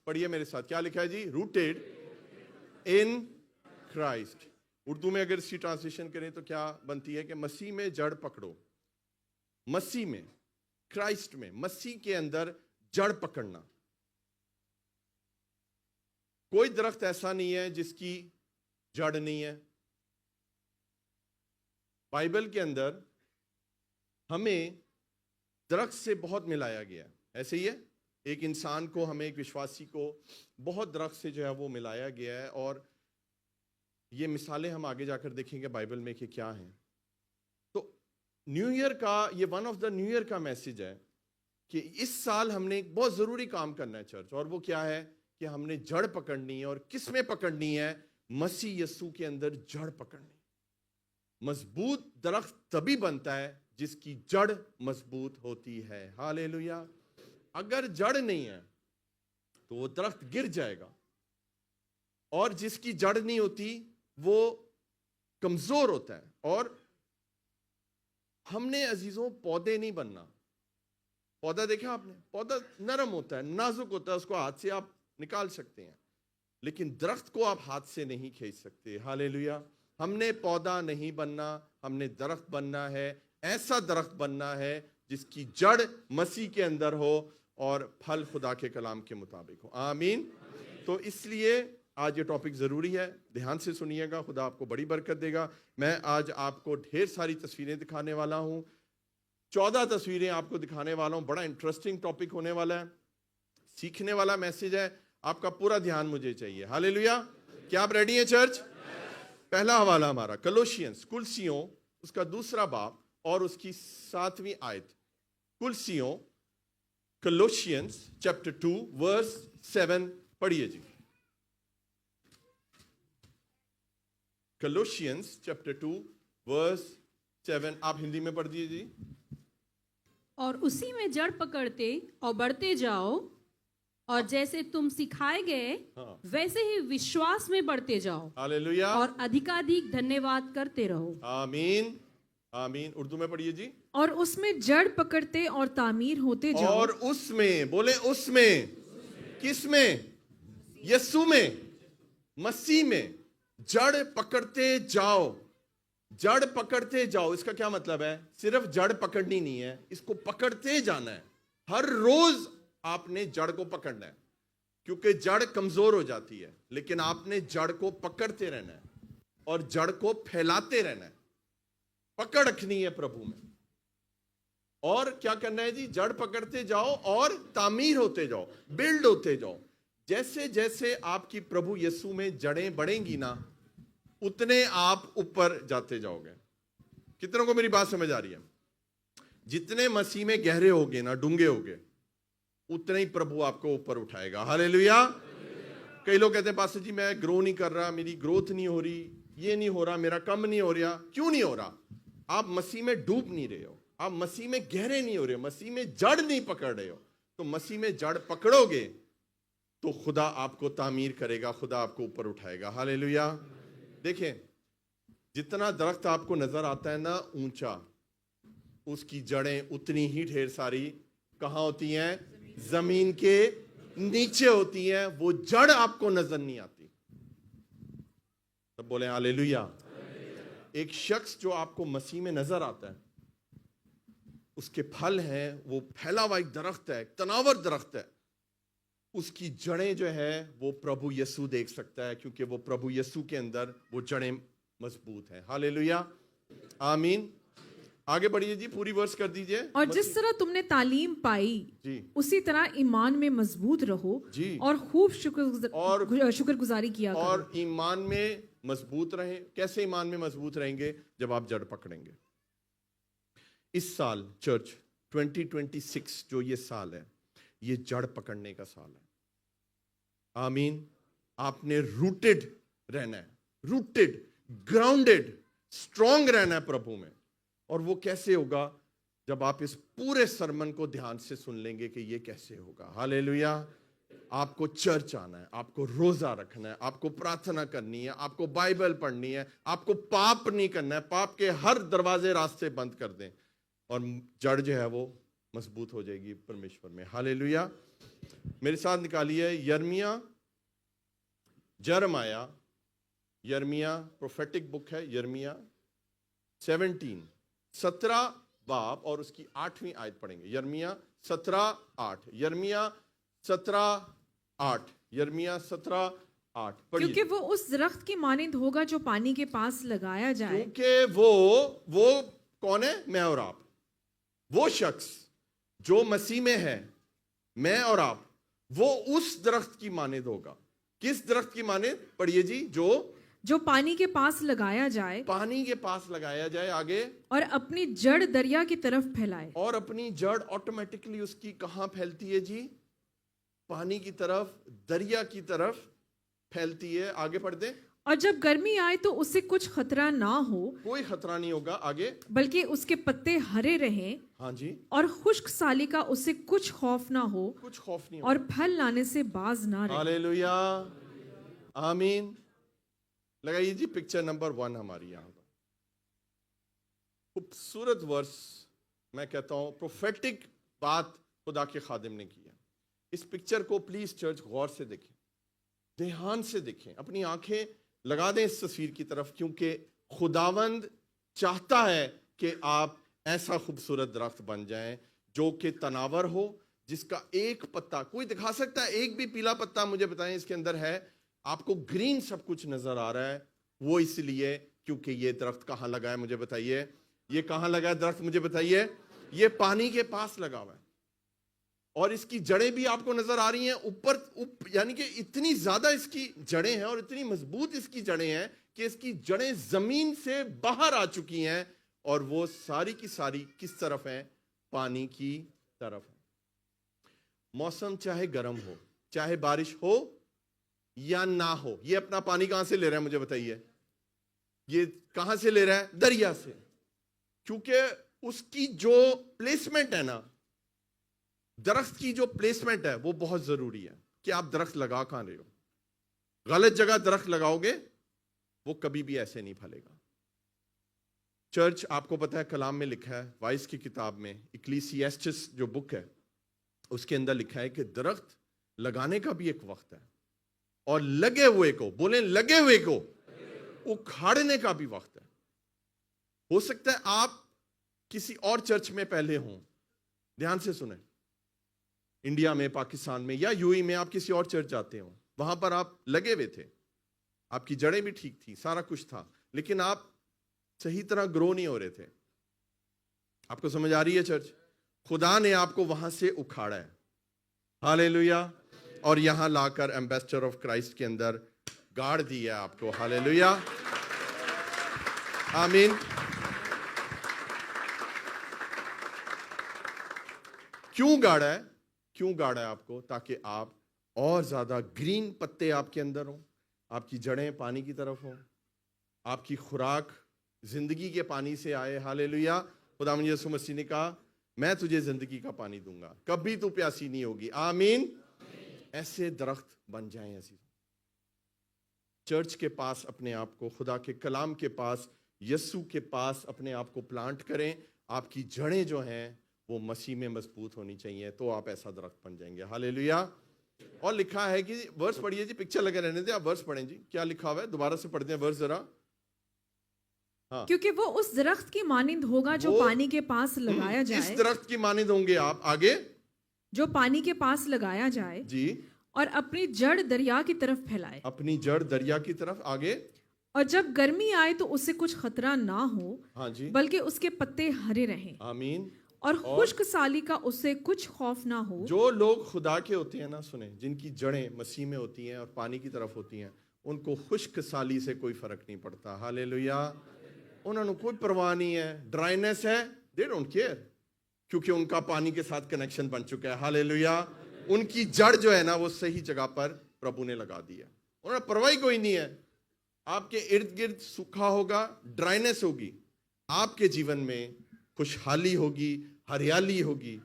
पढ़िए मेरे साथ, क्या लिखा है जी? Rooted in Christ. उर्दू में अगर इसकी ट्रांसलेशन करें तो क्या बनती है कि मसीह में जड़ पकड़ो। मसीह में, क्राइस्ट में, मसीह के अंदर जड़ पकड़ना। कोई दरख्त ऐसा नहीं है जिसकी जड़ नहीं है। बाइबल के अंदर हमें दरख्त से बहुत मिलाया गया है। ऐसे ही है, एक इंसान को, हमें एक विश्वासी को बहुत दरख्त से जो है वो मिलाया गया है। और ये मिसालें हम आगे जाकर देखेंगे बाइबल में कि क्या हैं। तो न्यू ईयर का, ये one of the new year का मैसेज है कि इस साल हमने एक बहुत जरूरी काम करना है चर्च। और वो क्या है कि हमने जड़ पकड़नी है। और किस में पकड़नी है? मसीह यीशु के अंदर जड़ पकड़नी। मजबूत दरख्त तभी बनता है जिसकी जड़ मजबूत होती है। हालेलुया। अगर जड़ नहीं है तो वो दरख्त गिर जाएगा, और जिसकी जड़ नहीं होती वो कमजोर होता है। और हमने अजीजों पौधे नहीं बनना। पौधा देखा आपने? पौधा नरम होता है, नाजुक होता है, उसको हाथ से आप निकाल सकते हैं, लेकिन दरख्त को आप हाथ से नहीं खींच सकते। हालेलुया। हमने पौधा नहीं बनना, हमने दरख्त बनना है। ऐसा दरख्त बनना है जिसकी जड़ मसीह के अंदर हो और फल खुदा के कलाम के मुताबिक हो। आमीन। तो इसलिए आज ये टॉपिक जरूरी है, ध्यान से सुनिएगा, खुदा आपको बड़ी बरकत देगा। मैं आज आपको ढेर सारी तस्वीरें दिखाने वाला हूं, 14 तस्वीरें आपको दिखाने वाला हूं। बड़ा इंटरेस्टिंग टॉपिक होने वाला है, सीखने वाला मैसेज है। आपका पूरा ध्यान मुझे चाहिए। हालेलुया। क्या आप रेडी हैं चर्च? पहला हवाला हमारा कलोशियंस, कुलसियों, उसका दूसरा बाब और उसकी 7वीं आयत। कुलसियों, कलोशियंस चैप्टर 2 वर्स 7 पढ़िए जी। कलोशियंस चैप्टर 2 वर्स 7, आप हिंदी में पढ़ दीजिए जी। और उसी में जड़ पकड़ते और बढ़ते जाओ, और जैसे तुम सिखाए गए वैसे ही विश्वास में बढ़ते जाओ। हालेलुया। और अधिकाधिक धन्यवाद करते रहो। आमीन। आमीन। उर्दू में पढ़िए जी। और उसमें जड़ पकड़ते और तामीर होते जाओ। और उसमें, बोले उसमें, किस में? यीशु में, मसीह में जड़ पकड़ते जाओ। जड़ पकड़ते जाओ, इसका क्या मतलब है? सिर्फ जड़ पकड़नी नहीं है, इसको पकड़ते जाना है। हर रोज आपने जड़ को पकड़ना है, क्योंकि जड़ कमजोर हो जाती है, लेकिन आपने जड़ को पकड़ते रहना है और जड़ को फैलाते रहना है। पकड़ रखनी है प्रभु में। और क्या करना है जी? जड़ पकड़ते जाओ और तामीर होते जाओ, बिल्ड होते जाओ। जैसे जैसे आपकी प्रभु यीशु में जड़ें बढ़ेंगी ना, उतने आप ऊपर जाते जाओगे। कितनों को मेरी बात समझ आ रही है? जितने मसीह में गहरे होगे ना, डूंगे होगे, उतने ही प्रभु आपको ऊपर उठाएगा। हालेलुया। कई लोग कहते हैं पास्टर जी मैं ग्रो नहीं कर रहा, मेरी ग्रोथ नहीं हो रही, ये नहीं हो रहा, मेरा कम नहीं हो रहा। क्यों नहीं हो रहा? आप मसीह में डूब नहीं रहे हो, आप मसीह में गहरे नहीं हो रहे हो, मसीह में जड़ नहीं पकड़ रहे हो। तो मसीह में जड़ पकड़ोगे तो खुदा आपको तामीर करेगा, खुदा आपको ऊपर उठाएगा। हालेलुया। देखें, जितना दरख्त आपको नजर आता है ना ऊंचा, उसकी जड़ें उतनी ही ढेर सारी कहां होती हैं? जमीन के नीचे होती हैं। वो जड़ आपको नजर नहीं आती। तब बोले हालेलुया। एक शख्स जो आपको मसीह में नजर आता है, उसके फल हैं, वो फैला हुआ एक दरख्त है, एक तनावर दरख्त है। उसकी जड़ें जो है वो प्रभु यीशु देख सकता है, क्योंकि वो प्रभु यीशु के अंदर वो जड़ें मजबूत हैं। हालेलुया। आमीन। आगे बढ़िए जी, पूरी वर्स कर दीजिए। और जिस तरह तुमने तालीम पाई जी, उसी तरह ईमान में मजबूत रहो जी, और खूब शुक्रगुजारी किया करो। और ईमान में मजबूत रहें। कैसे ईमान में मजबूत रहेंगे? जब आप जड़ पकड़ेंगे। इस साल चर्च 2026 जो ये साल है, ये जड़ पकड़ने का साल है। आमीन। आपने रूटेड रहना है, रूटेड, ग्राउंडेड, स्ट्रांग रहना है प्रभु में। और वो कैसे होगा? जब आप इस पूरे सरमन को ध्यान से सुन लेंगे कि ये कैसे होगा। हालेलुया। आपको चर्च आना है, आपको रोजा रखना है, आपको प्रार्थना करनी है, आपको बाइबल पढ़नी है, आपको पाप नहीं करना है। पाप के हर दरवाजे रास्ते बंद कर दें और जड़ जो है वो मजबूत हो जाएगी परमेश्वर में। हालेलुया। मेरे साथ निकालिए यर्मिया प्रोफेटिक बुक है, यर्मिया 17 बाब और उसकी 8वीं आयत पढ़ेंगे। यर्मिया 17:8, यर्मिया 17:8, यर्मिया 17:8 पढ़िए। क्योंकि वो उस दरख्त की मानिंद होगा जो पानी के पास लगाया जाए। क्योंकि वो कौन है? मैं और आप। वो शख्स जो मसीह में है, मैं और आप, वो उस दरख्त की मानिंद होगा। किस दरख्त की मानिंद? पढ़िए जी। जो पानी के पास लगाया जाए, पानी के पास लगाया जाए। आगे, और अपनी जड़ दरिया की तरफ फैलाए। और अपनी जड़ ऑटोमेटिकली उसकी कहां फैलती है जी? पानी की तरफ, दरिया की तरफ फैलती है। आगे पढ़ दे। और जब गर्मी आए तो उससे कुछ खतरा ना हो, कोई खतरा नहीं होगा। आगे, बल्कि उसके पत्ते हरे रहें। हाँ जी। और खुश्क साली का उससे कुछ खौफ ना हो, कुछ खौफ नहीं और फल लाने से बाज ना रहे। हालेलुया, आमीन। लगाइए जी पिक्चर नंबर 1 हमारी यहाँ पर। खूबसूरत वर्स, मैं कहता हूँ प्रोफेटिक बात खुदा के खादिम ने की है। इस पिक्चर को प्लीज चर्च गौर से देखें, ध्यान से देखें, अपनी आंखें लगा दें इस तस्वीर की तरफ, क्योंकि खुदावंद चाहता है कि आप ऐसा खूबसूरत दरख्त बन जाएं जो कि तनावर हो, जिसका एक पत्ता, कोई दिखा सकता है एक भी पीला पत्ता मुझे बताएं इसके अंदर है? आपको ग्रीन सब कुछ नजर आ रहा है। वो इसलिए क्योंकि ये दरख्त कहां लगा है? मुझे बताइए, ये कहां लगा है दरख्त? मुझे बताइए। ये पानी के पास लगा हुआ है, और इसकी जड़ें भी आपको नजर आ रही हैं ऊपर, यानी कि इतनी ज्यादा इसकी जड़ें हैं और इतनी मजबूत इसकी जड़ें हैं कि इसकी जड़ें जमीन से बाहर आ चुकी हैं, और वो सारी की सारी किस तरफ है? पानी की तरफ है। मौसम चाहे गर्म हो, चाहे बारिश हो या ना हो, ये अपना पानी कहां से ले रहा है? मुझे बताइए, ये कहां से ले रहा है? दरिया से। क्योंकि उसकी जो प्लेसमेंट है ना, दरख्त की जो प्लेसमेंट है वो बहुत जरूरी है कि आप दरख्त लगा कहां रहे हो। गलत जगह दरख्त लगाओगे वो कभी भी ऐसे नहीं फलेगा। चर्च, आपको पता है कलाम में लिखा है, वाइस की किताब में, इक्लीसियास्टिस जो बुक है उसके अंदर लिखा है कि दरख्त लगाने का भी एक वक्त है, और लगे हुए को, बोले लगे हुए को, उखाड़ने का भी वक्त है। हो सकता है आप किसी और चर्च में पहले हों, ध्यान से सुने, इंडिया में, पाकिस्तान में या यूएई में आप किसी और चर्च जाते हो, वहां पर आप लगे हुए थे, आपकी जड़ें भी ठीक थी, सारा कुछ था, लेकिन आप सही तरह ग्रो नहीं हो रहे थे। आपको समझ आ रही है चर्च? खुदा ने आपको वहां से उखाड़ा है, हालेलुया, और यहां लाकर एम्बेसडर ऑफ क्राइस्ट के अंदर गाड़ दिया है आपको, हालेलुया, आमीन। क्यों गाड़ा है? क्यों गाड़ा है आपको? ताकि आप और ज्यादा ग्रीन पत्ते आपके अंदर हों, आपकी जड़ें पानी की तरफ हों, आपकी खुराक जिंदगी के पानी से आए, हालेलुया। खुदावंद यीशु मसीह ने कहा, मैं तुझे जिंदगी का पानी दूंगा, कभी तू प्यासी नहीं होगी, आमीन। ऐसे दरख्त बन जाएं। ऐसी चर्च के पास अपने आप को, खुदा के कलाम के पास, यीशु के पास अपने आप को प्लांट करें। आपकी जड़ें जो हैं वो मसीह में मजबूत होनी चाहिए, तो आप ऐसा दरख्त बन जाएंगे, हालेलुया। और लिखा है कि, वर्स पढ़िए जी, पिक्चर लगे रहने दे, आप वर्स पढ़ें जी, क्या लिखा हुआ है? दोबारा से पढ़ते हैं वर्स जरा। हाँ। क्योंकि वो उस दरख्त की मानिंद होगा जो पानी के पास लगाया जाए। इस दरख्त की मानिंद होंगे आप। आगे, जो पानी के पास लगाया जाए जी, और अपनी जड़ दरिया की तरफ फैलाए। अपनी जड़ दरिया की तरफ। आगे, और जब गर्मी आए तो उससे कुछ खतरा ना हो, हाँ जी, बल्कि उसके पत्ते हरे रहें। आमीन। और खुश्क साली का उससे कुछ खौफ ना हो। जो लोग खुदा के होते हैं ना, सुने, जिनकी जड़ें मसीह में होती हैं और पानी की तरफ होती हैं, उनको खुश्क साली से कोई फर्क नहीं पड़ता, हालेलुया। उन्होंने कोई परवाह नहीं है, ड्राइनेस है, दे डोंट केयर, क्योंकि उनका पानी के साथ कनेक्शन बन चुका है, हालेलुया। उनकी जड़ जो है ना वो सही जगह पर प्रभु ने लगा दी है, उन्हें परवाह ही कोई नहीं है। आपके इर्द गिर्द सूखा होगा, ड्राइनेस होगी, आपके जीवन में खुशहाली होगी, हरियाली होगी,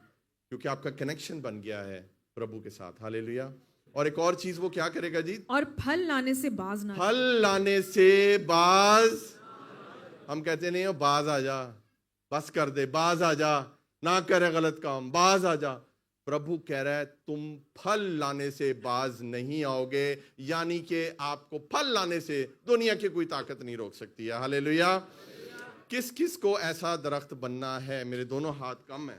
क्योंकि आपका कनेक्शन बन गया है प्रभु के साथ, हालेलुया। और एक और चीज वो क्या करेगा जी? और फल लाने से बाज ना। फल लाने से बाज। हम कहते नहीं हो बाज आ जा, बस कर दे, बाज आ जा, ना करे गलत काम, बाज आ जा। प्रभु कह रहा है तुम फल लाने से बाज नहीं आओगे, यानी कि आपको फल लाने से दुनिया की कोई ताकत नहीं रोक सकती है। हालेलुया। किस किस को ऐसा दरख्त बनना है? मेरे दोनों हाथ कम है।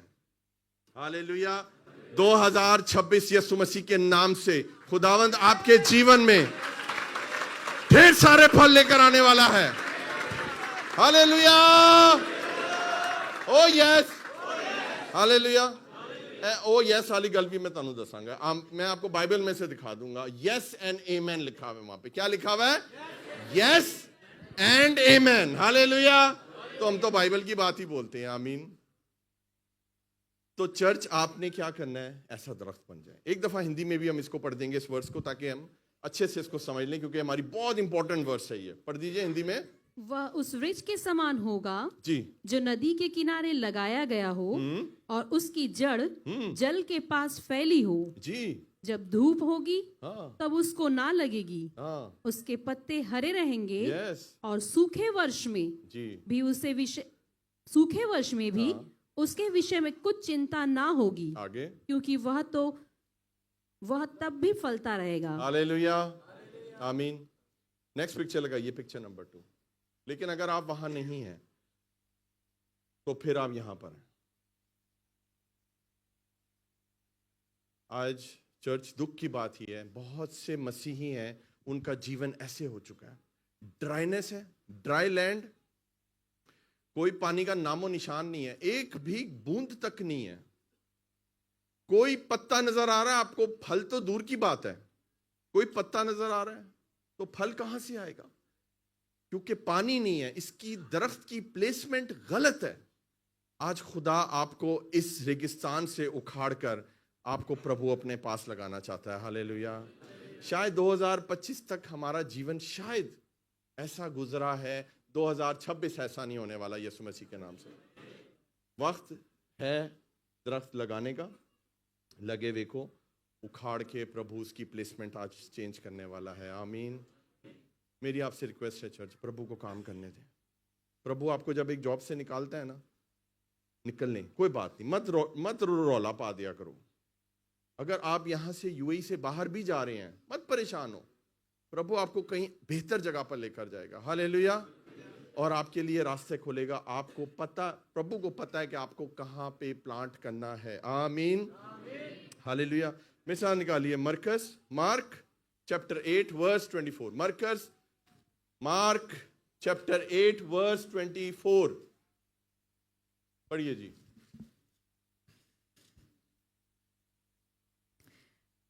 हालेलुया। 2026 यीशु मसीह के नाम से खुदावंद आपके जीवन में ढेर सारे फल लेकर आने वाला है। हालेलुया। ओ यस, हालेलुया। ओ यस वाली गल भी मैं तुहानू दसांगा, मैं आपको बाइबल में से दिखा दूंगा। यस एंड आमेन लिखा हुआ है वहां पे। क्या लिखा हुआ है? Yes and amen. हालेलुया। तो हम तो बाइबल की बात ही बोलते हैं। आमीन। तो चर्च आपने क्या करना है? ऐसा दरख्त बन जाए। एक दफा हिंदी में भी हम इसको पढ़ देंगे इस वर्स को, ताकि हम अच्छे से इसको समझ लें, क्योंकि हमारी बहुत इंपॉर्टेंट वर्स है ये। पढ़ दीजिए हिंदी में। वह उस वृक्ष के समान होगा जी, जो नदी के किनारे लगाया गया हो और उसकी जड़ जल के पास फैली हो। जी, जब धूप होगी हाँ, तब उसको ना लगेगी, हाँ, उसके पत्ते हरे रहेंगे यस, और सूखे वर्ष में जी, भी सूखे वर्ष में भी हाँ। उसके विषय में कुछ चिंता ना होगी, आगे। क्योंकि वह तब भी फलता रहेगा। हालेलुया। आमीन। नेक्स्ट पिक्चर लगाइए, पिक्चर नंबर 2। लेकिन अगर आप वहां नहीं हैं तो फिर आप यहां पर हैं। आज चर्च दुख की बात ही है, बहुत से मसीही हैं उनका जीवन ऐसे हो चुका है। ड्राइनेस है, ड्राई लैंड, कोई पानी का नामो निशान नहीं है, एक भी बूंद तक नहीं है। कोई पत्ता नजर आ रहा है आपको? फल तो दूर की बात है, कोई पत्ता नजर आ रहा है तो फल कहां से आएगा? क्योंकि पानी नहीं है। इसकी दरख्त की प्लेसमेंट गलत है। आज खुदा आपको इस रेगिस्तान से उखाड़कर आपको प्रभु अपने पास लगाना चाहता है। हालेलुया। शायद 2025 तक हमारा जीवन शायद ऐसा गुजरा है, 2026 ऐसा नहीं होने वाला यीशु मसीह के नाम से। वक्त है दरख्त लगाने का, लगे वे को उखाड़ के प्रभु उसकी प्लेसमेंट आज चेंज करने वाला है। आमीन। मेरी आपसे रिक्वेस्ट है चर्च, प्रभु को काम करने दें। प्रभु आपको जब एक जॉब से निकालता है ना, निकलने कोई बात नहीं, मत रौला पा दिया करो। अगर आप यहां से यूएई से बाहर भी जा रहे हैं, मत परेशान हो, प्रभु आपको कहीं बेहतर जगह पर लेकर जाएगा। हालेलुया। और आपके लिए रास्ते खोलेगा। आपको पता, प्रभु को पता है कि आपको कहां पे प्लांट करना है। आमीन। हालेलुया। मिसाल निकालिए, Mark chapter 8 verse 24। Mark chapter 8 verse 24 पढ़िए जी।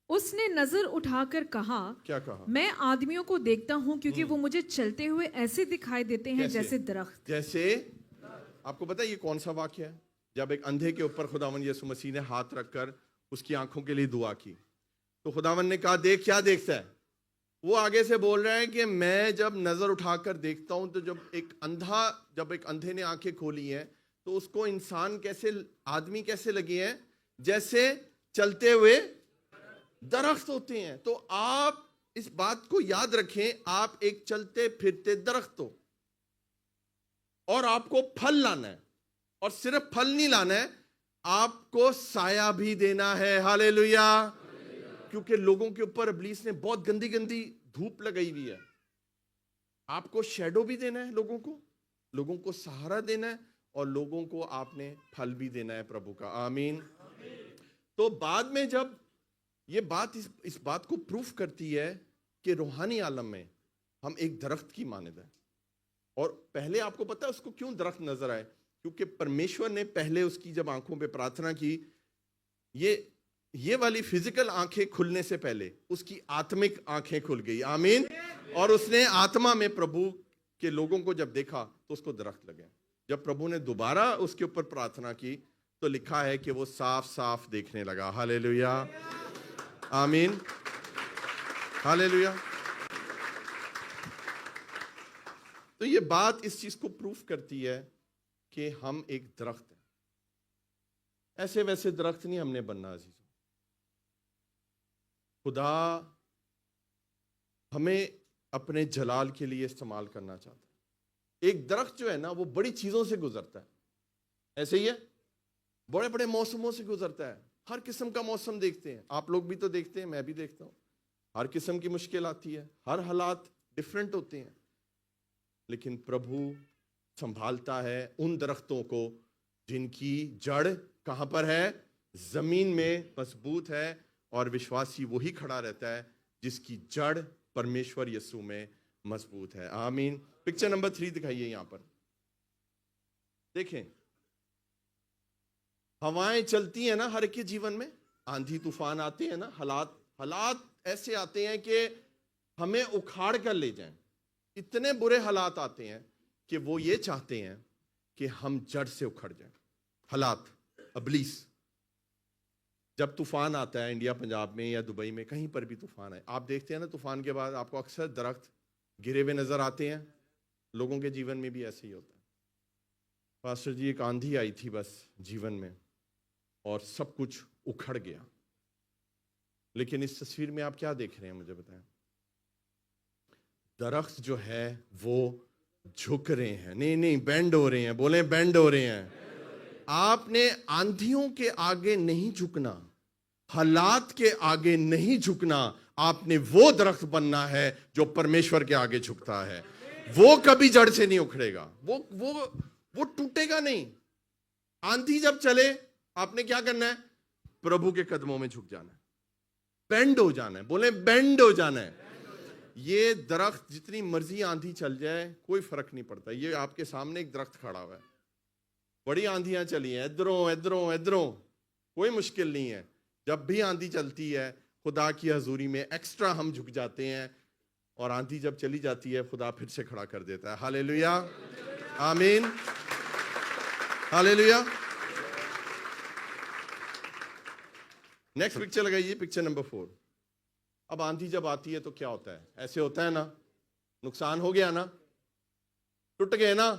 उसने नजर उठाकर कहा, क्या कहा? मैं आदमियों को देखता हूँ क्योंकि वो मुझे चलते हुए ऐसे दिखाई देते हैं जैसे दरख्त। जैसे, आपको पता है ये कौन सा वाक्य है? जब एक अंधे के ऊपर खुदावन यीशु मसीह ने हाथ रखकर उसकी आंखों के लिए दुआ की, तो खुदावन ने कहा, देख क्या देखता है? वो आगे से बोल रहा है कि मैं जब नजर उठाकर देखता हूं तो जब एक अंधे ने आंखें खोली हैं तो उसको आदमी कैसे लगे हैं? जैसे चलते हुए दरख्त होते हैं। तो आप इस बात को याद रखें, आप एक चलते फिरते दरख्त हो और आपको फल लाना है। और सिर्फ फल नहीं लाना है, आपको साया भी देना है। हालेलुया। क्योंकि लोगों के ऊपर इब्लीस ने बहुत गंदी गंदी धूप लगाई हुई है। आपको शेडो भी देना है, लोगों को सहारा देना है, और लोगों को आपने फल भी देना है प्रभु का। आमीन। तो बाद में जब ये बात इस बात को प्रूफ करती है कि रूहानी आलम में हम एक दरख्त की मानद है। और पहले आपको पता है उसको क्यों दरख्त नजर आए? क्योंकि परमेश्वर ने पहले उसकी जब आंखों पे प्रार्थना की, ये वाली फिजिकल आंखें खुलने से पहले उसकी आत्मिक आंखें खुल गई। आमीन। और उसने आत्मा में प्रभु के लोगों को जब देखा तो उसको दरख्त लगे। जब प्रभु ने दोबारा उसके ऊपर प्रार्थना की तो लिखा है कि वो साफ साफ देखने लगा। हालेलुया। आमीन। हालेलुया। तो ये बात इस चीज को प्रूफ करती है कि हम एक दरख्त हैं। ऐसे वैसे दरख्त नहीं हमने बनना अजीजों। खुदा हमें अपने जलाल के लिए इस्तेमाल करना चाहता है। एक दरख्त जो है ना, वो बड़ी चीजों से गुजरता है। ऐसे ही है, बड़े बड़े मौसमों से गुजरता है, हर किस्म का मौसम देखते हैं, आप लोग भी तो देखते हैं, मैं भी देखता हूँ, हर किस्म की मुश्किल आती है, हर हालात डिफरेंट होते हैं, लेकिन प्रभु संभालता है उन दरख्तों को जिनकी जड़ कहां पर है, जमीन में मजबूत है, और विश्वासी वही खड़ा रहता है जिसकी जड़ परमेश्वर यीशु में मजबूत है। आमीन। पिक्चर नंबर 3 दिखाइए यहां पर, देखें, हवाएं चलती हैं ना हर एक के जीवन में, आंधी तूफान आते हैं ना, हालात ऐसे आते हैं कि हमें उखाड़ कर ले जाएं, इतने बुरे हालात आते हैं कि वो ये चाहते हैं कि हम जड़ से उखड़ जाएं। हालात, इब्लीस जब तूफान आता है इंडिया पंजाब में या दुबई में, कहीं पर भी तूफान है, आप देखते हैं ना, तूफान के बाद आपको अक्सर दरख्त गिरे हुए नजर आते हैं। लोगों के जीवन में भी ऐसे ही होता है। पास्टर जी, एक आंधी आई थी बस जीवन में और सब कुछ उखड़ गया। लेकिन इस तस्वीर में आप क्या देख रहे हैं, मुझे बताएं। दरख्त जो है वो झुक रहे हैं, नहीं बेंड हो रहे हैं, बोले बेंड हो रहे हैं। आपने आंधियों के आगे नहीं झुकना, हालात के आगे नहीं झुकना, आपने वो दरख्त बनना है जो परमेश्वर के आगे झुकता है। वो कभी जड़ से नहीं उखड़ेगा, वो टूटेगा नहीं। आंधी जब चले आपने क्या करना है, प्रभु के कदमों में झुक जाना है, बेंड हो जाना है, बोले बेंड हो जाना है। ये दरख्त जितनी मर्जी आंधी चल जाए कोई फर्क नहीं पड़ता। ये आपके सामने एक दरख्त खड़ा हुआ है, बड़ी आंधियां चली हैं, इधरों कोई मुश्किल नहीं है। जब भी आंधी चलती है खुदा की हजूरी में एक्स्ट्रा हम झुक जाते हैं, और आंधी जब चली जाती है खुदा फिर से खड़ा कर देता है। हालेलुया, आमीन, हालेलुया। नेक्स्ट पिक्चर लगाइए, पिक्चर नंबर 4। अब आंधी जब आती है तो क्या होता है, ऐसे होता है ना, नुकसान हो गया ना, टूट गए ना,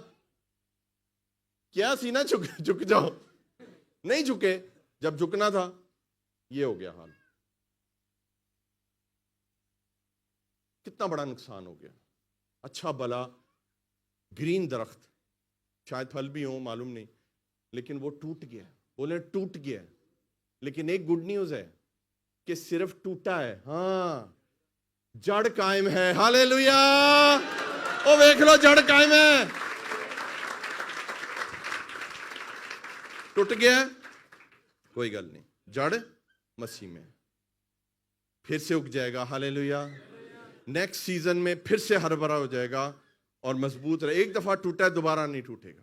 क्या सीना झुक जाओ, नहीं झुके, जब झुकना था ये हो गया हाल। कितना बड़ा नुकसान हो गया। अच्छा भला ग्रीन दरख्त, शायद फल भी हो मालूम नहीं, लेकिन वो टूट गया, बोले टूट गया। लेकिन एक गुड न्यूज है कि सिर्फ टूटा है, हाँ जड़ कायम है। हालेलुया, ओ देख लो जड़ कायम है। टूट गया कोई गल नहीं, जड़ मसीह में फिर से उग जाएगा। हालेलुया, नेक्स्ट सीजन में फिर से हरा भरा हो जाएगा और मजबूत रहे। एक दफा टूटा है दोबारा नहीं टूटेगा।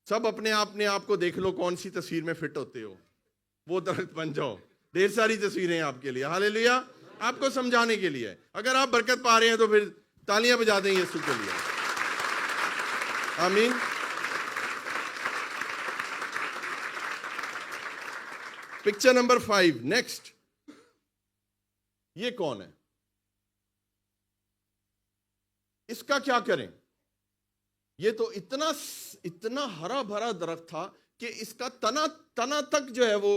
सब अपने आप को देख लो कौन सी तस्वीर में फिट होते हो, वो दरख्त बन जाओ। ढेर सारी तस्वीरें हैं आपके लिए, हालेलुया, आपको समझाने के लिए। अगर आप बरकत पा रहे हैं तो फिर तालियां बजा दें यीशु के लिए, आमीन। पिक्चर नंबर 5 नेक्स्ट, ये कौन है, इसका क्या करें। ये तो इतना हरा भरा दरख्त था कि इसका तना तक जो है वो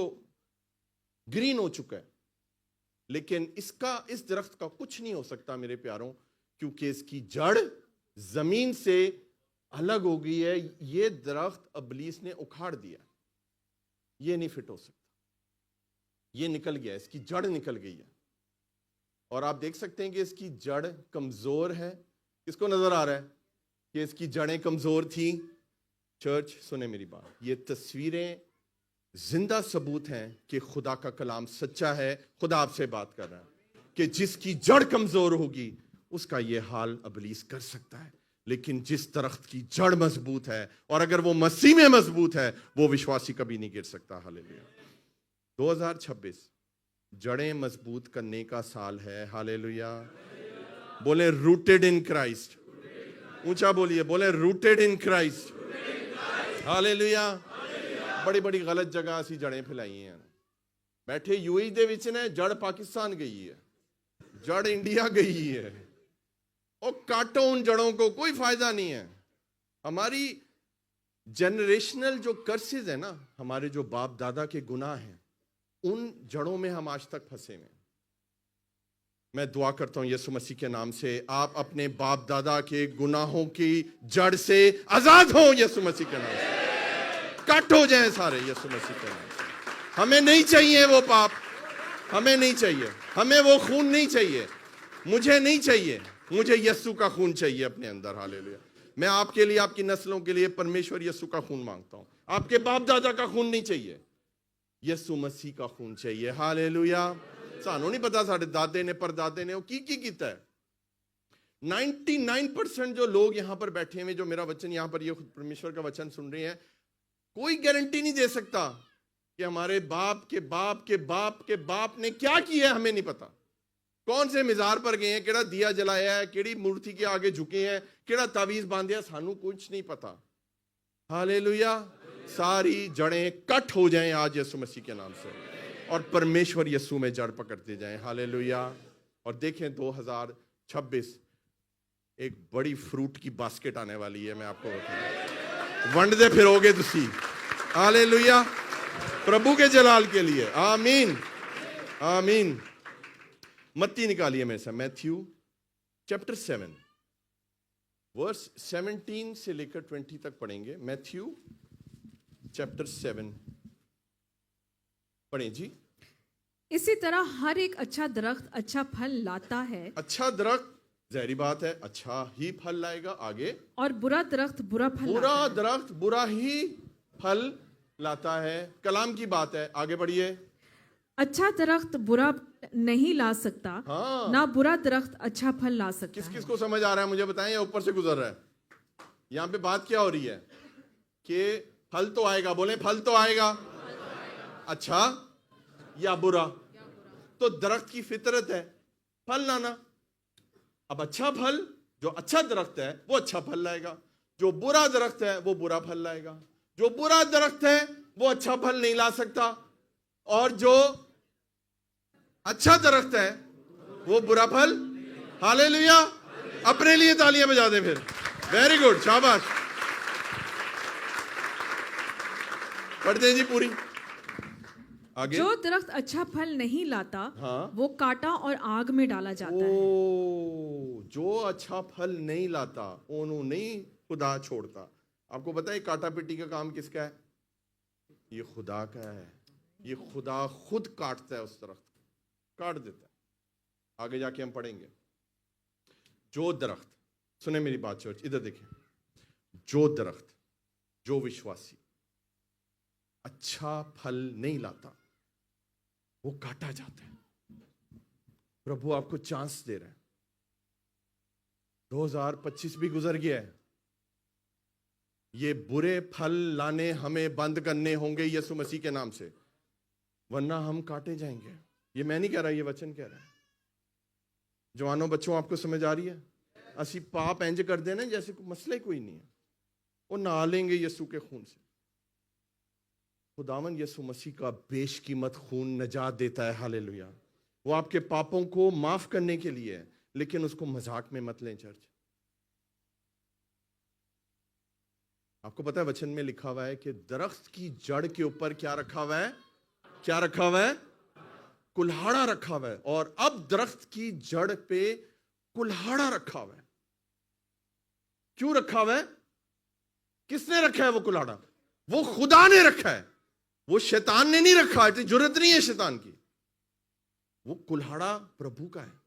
ग्रीन हो चुका है, लेकिन इस दरख्त का कुछ नहीं हो सकता मेरे प्यारों, क्योंकि इसकी जड़ जमीन से अलग हो गई है। ये दरख्त इब्लीस ने उखाड़ दिया, ये नहीं फिट हो सकता, ये निकल गया, इसकी जड़ निकल गई है। और आप देख सकते हैं कि इसकी जड़ कमजोर है। किसको नजर आ रहा है कि इसकी जड़ें कमजोर थी? चर्च सुने मेरी बात, ये तस्वीरें जिंदा सबूत हैं कि खुदा का कलाम सच्चा है। खुदा आपसे बात कर रहा है कि जिसकी जड़ कमजोर होगी उसका ये हाल इब्लीस कर सकता है, लेकिन जिस दरख्त की जड़ मजबूत है और अगर वो मसीह में मजबूत है, वो विश्वासी कभी नहीं गिर सकता। हालेलुया। 2026 जड़ें मजबूत करने का साल है। हालेलुया, बोले रूटेड इन क्राइस्ट, ऊंचा बोलिए, बोले रूटेड इन क्राइस्ट। हालेलुया। बड़ी बड़ी गलत जगह ਅਸੀਂ जड़ें फैलाई हैं। बैठे यूएई ਦੇ ਵਿੱਚ ਨੇ, जड़ पाकिस्तान गई है, जड़ इंडिया गई है। और काटो उन जड़ों को, कोई फायदा नहीं है। हमारी जनरेशनल जो कर्सेज है ना, हमारे जो बाप दादा के गुनाह हैं, उन जड़ों में हम आज तक फंसे हैं। मैं दुआ करता हूं यीशु मसीह के नाम से, आप अपने बाप दादा के गुनाहों की जड़ से आजाद हो यीशु मसीह के नाम से। कट हो जाएं सारे यीशु मसीह के नाम से। हमें नहीं चाहिए वो पाप, हमें नहीं चाहिए, हमें वो खून नहीं चाहिए, मुझे नहीं चाहिए, मुझे यीशु का खून चाहिए अपने अंदर। हालेलुया। मैं आपके लिए, आपकी नस्लों के लिए परमेश्वर यीशु का खून मांगता हूं। आपके बाप दादा का खून नहीं चाहिए, यीशु मसीह का खून चाहिए। हालेलुया। सानू नहीं पता साडे दादे ने परदादे ने वो की कीता है। 99% जो लोग यहां पर बैठे हुए, जो मेरा वचन यहां पर ये परमेश्वर का वचन सुन रहे हैं, कोई गारंटी नहीं दे सकता कि हमारे बाप के बाप के बाप के बाप ने क्या किया है, हमें नहीं पता। कौन से मिजार पर गए हैं, केड़ा दिया जलाया है, केड़ी मूर्ति के आगे झुके हैं, केड़ा तावीज बांधे, सानू कुछ नहीं पता। हालेलुया। सारी जड़ें कट हो जाएं आज यीशु मसीह के नाम से, और परमेश्वर यीशु में जड़ पकड़ते जाएं। हालेलुया। और देखें 2026 एक बड़ी फ्रूट की बास्केट आने वाली है। मैं आपको बताऊं, वंडदे फिरोगे तुसी। हालेलुया। प्रभु के जलाल के लिए। आमीन, आमीन। मत्ती निकालिए मेरे साथ, मैथ्यू चैप्टर 7 वर्स 17 से लेकर 20 तक पढ़ेंगे। मैथ्यू चैप्टर 7 पढ़ें जी। इसी तरह हर एक अच्छा दरख्त अच्छा फल लाता है, अच्छा दरख्त, जहरी बात है, अच्छा ही फल लाएगा। आगे, और बुरा दरख्त बुरा फल बुरा लाता है। दरख्त बुरा ही फल लाता है। कलाम की बात है। आगे बढ़िए। अच्छा दरख्त बुरा नहीं ला सकता, हाँ। ना बुरा दरख्त अच्छा फल ला सकता किस है। किस को समझ आ रहा है मुझे बताएं, या ऊपर से गुजर रहा है? यहां पे बात क्या हो रही है कि फल तो आएगा, बोले फल तो आएगा, अच्छा या बुरा। तो दरख्त की फितरत है फल लाना। अब अच्छा फल, जो अच्छा दरख्त है वो अच्छा फल लाएगा, जो बुरा दरख्त है वो बुरा फल लाएगा। जो बुरा दरख्त है वो अच्छा फल नहीं ला सकता, और जो अच्छा दरख्त है वो बुरा फल। हालेलुया। अपने लिए तालियां बजा दे फिर। वेरी गुड, शाबाश। पढ़ते हैं जी पूरी। आगे। जो दरख्त अच्छा फल नहीं लाता, हाँ। वो काटा और आग में डाला जाता है। ओ, जो अच्छा फल नहीं लाता ओनू नहीं खुदा छोड़ता। आपको पता है काटा पिटी का काम किसका है? ये खुदा का है। ये खुदा खुद काटता है, उस दरख्त काट देता है। आगे जाके हम पढ़ेंगे। जो दरख्त, सुने मेरी बात चर्च, इधर देखें। जो दरख्त, जो विश्वासी अच्छा फल नहीं लाता वो काटा जाता है। प्रभु आपको चांस दे रहा है। 2025 भी गुजर गया है। ये बुरे फल लाने हमें बंद करने होंगे यीशु मसीह के नाम से, वरना हम काटे जाएंगे। ये मैं नहीं कह रहा, ये वचन कह रहा है। जवानों बच्चों, आपको समझ आ रही है? असी पाप इंज कर देना जैसे मसला ही कोई नहीं है, वो नहा लेंगे यीशु के खून से। खुदावन यीशु मसीह का बेशकीमत खून नजात देता है। हालेलुया। वो आपके पापों को माफ करने के लिए है, लेकिन उसको मजाक में मत लें चर्च। आपको पता है वचन में लिखा हुआ है कि दरख्त की जड़ के ऊपर क्या रखा हुआ है? क्या रखा हुआ है? कुल्हाड़ा रखा हुआ है। और अब दरख्त की जड़ पे कुल्हाड़ा रखा हुआ है। क्यों रखा हुआ है? किसने रखा है वो कुल्हाड़ा? वो खुदा ने रखा है, वो शैतान ने नहीं रखा। इतनी जरूरत नहीं है शैतान की। वो कुल्हाड़ा प्रभु का है।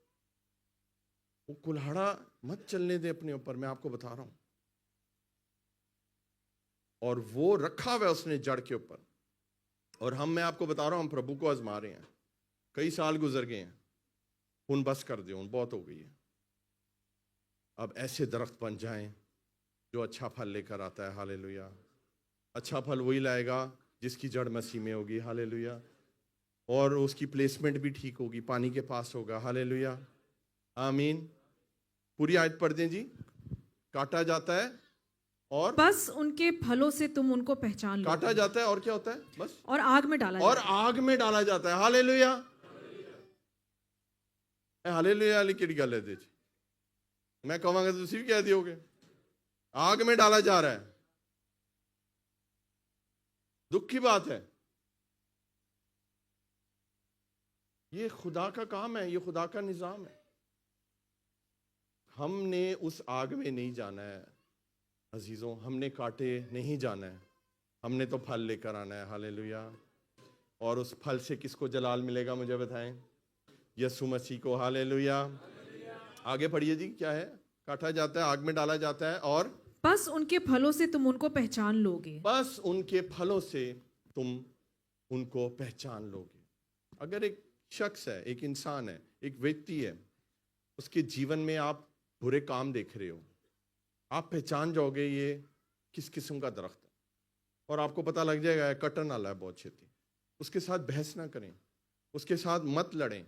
वो कुल्हाड़ा मत चलने दे अपने ऊपर, मैं आपको बता रहा हूं। और वो रखा हुआ है उसने जड़ के ऊपर। और मैं आपको बता रहा हूं, हम प्रभु को आजमा रहे हैं। कई साल गुजर गए हैं, हुन बस कर दो, बहुत हो गई है। अब ऐसे दरख्त बन जाएं जो अच्छा फल लेकर आता है। हालेलुया। अच्छा फल वही लाएगा जिसकी जड़ मसीह में होगी। हालेलुया। और उसकी प्लेसमेंट भी ठीक होगी, पानी के पास होगा। हालेलुया। आमीन। पूरी आयत पढ़ दें जी। काटा जाता है और बस उनके फलों से तुम उनको पहचान लो। काटा जाता है और क्या होता है? बस और आग में डाला और जाता है। आग में डाला जाता है। हालेलुया। हालेलुया वाली किहड़ी गल है इहदे च? मैं कहांगा तुसीं भी कह दियोगे। आग में डाला जा रहा है। दुख की बात है। ये खुदा का काम है, ये खुदा का निजाम है। हमने उस आग में नहीं जाना है अजीजों, हमने काटे नहीं जाना है। हमने तो फल लेकर आना है, हालेलुया। और उस फल से किसको जलाल मिलेगा मुझे बताएं? यीशु मसीह को, हालेलुया। आगे पढ़िए जी, क्या है? काटा जाता है, आग में डाला जाता है, और बस उनके फलों से तुम उनको पहचान लोगे। बस उनके फलों से तुम उनको पहचान लोगे। अगर एक शख्स है, एक इंसान है, एक व्यक्ति है, उसके जीवन में आप बुरे काम देख रहे हो, आप पहचान जाओगे ये किस किस्म का दरख्त है, और आपको पता लग जाएगा कटन वाला है बहुत छेती। उसके साथ बहस ना करें, उसके साथ मत लड़ें।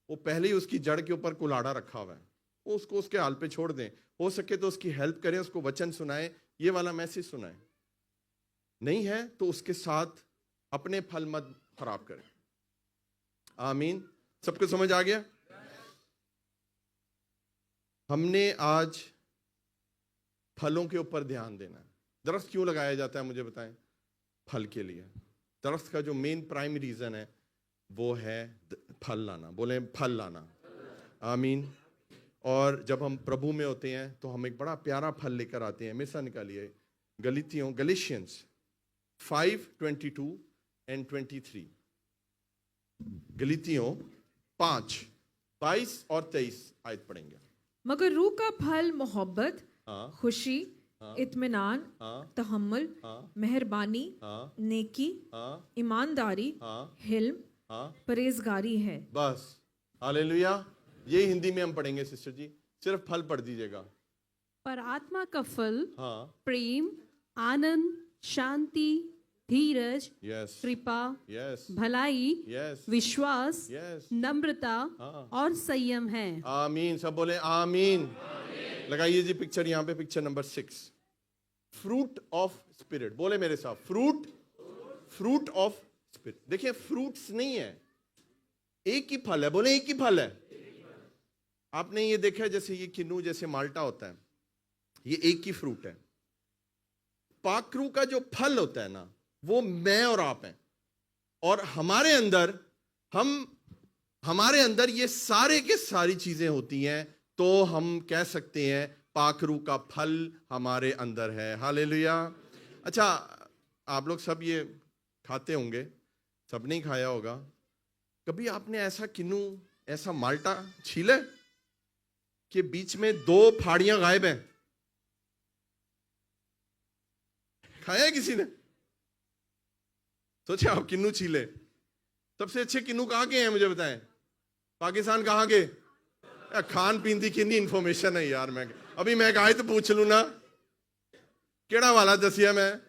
वो पहले ही उसकी जड़ के ऊपर कुल्हाड़ा रखा हुआ है, वो उसको उसके हाल पे छोड़ दें। हो सके तो उसकी हेल्प करें, उसको वचन सुनाएं, ये वाला मैसेज सुनाएं। नहीं है तो उसके साथ अपने फल मत खराब करें। आमीन। सबको समझ आ गया? हमने आज फलों के ऊपर ध्यान देना है। दरख्त क्यों लगाया जाता है मुझे बताएं? फल के लिए। दरख्त का जो मेन प्राइम रीजन है वो है फल लाना। बोले फल लाना। आमीन। और जब हम प्रभु में होते हैं तो हम एक बड़ा प्यारा फल लेकर आते हैं। मिसा निकालिए गलीशियंस 5:22 and 23। गलीतियों 5:22 और 23 आयत पढ़ेंगे। मगर रूह का फल मोहब्बत, हाँ, खुशी, इत्मीनान, हाँ, तहम्मुल, हाँ, मेहरबानी, हाँ, नेकी, हाँ, ईमानदारी, हाँ, हिल्म, हाँ, परहेजगारी है। बस। हालेलुया। ये हिंदी में हम पढ़ेंगे सिस्टर जी, सिर्फ फल पढ़ दीजिएगा। पर आत्मा का फल हाँ, प्रेम, आनंद, शांति, धीरज, यस, कृपा, यस, भलाई, यस, विश्वास, यस, नम्रता हाँ। और संयम है। आमीन। सब बोले आमीन। लगाइए जी पिक्चर, यहाँ पे picture number 6, fruit of spirit. बोले मेरे साथ, फ्रूट ऑफ स्पिरिट। देखिए फ्रूट्स नहीं है, एक ही फल है। बोले एक ही फल है। आपने ये देखा है, जैसे ये किन्नू जैसे माल्टा होता है, ये एक ही फ्रूट है। पाखरू का जो फल होता है ना, वो मैं और आप हैं, और हमारे अंदर ये सारे के सारी चीजें होती हैं, तो हम कह सकते हैं पाखरू का फल हमारे अंदर है। हालेलुया। अच्छा, आप लोग सब ये खाते होंगे, सब नहीं खाया होगा। कभी आपने ऐसा किन्नू, ऐसा माल्टा छीले कि बीच में 2 फाड़ियां गायब हैं? खाया है किसी ने? सोचे आप किन्नू छीले। सबसे अच्छे किन्नू कहां के हैं मुझे बताएं? पाकिस्तान कहां के? खान पीन की किन्नी इंफॉर्मेशन है यार। मैं गाय तो पूछ लू ना, केड़ा वाला दसिया मैं,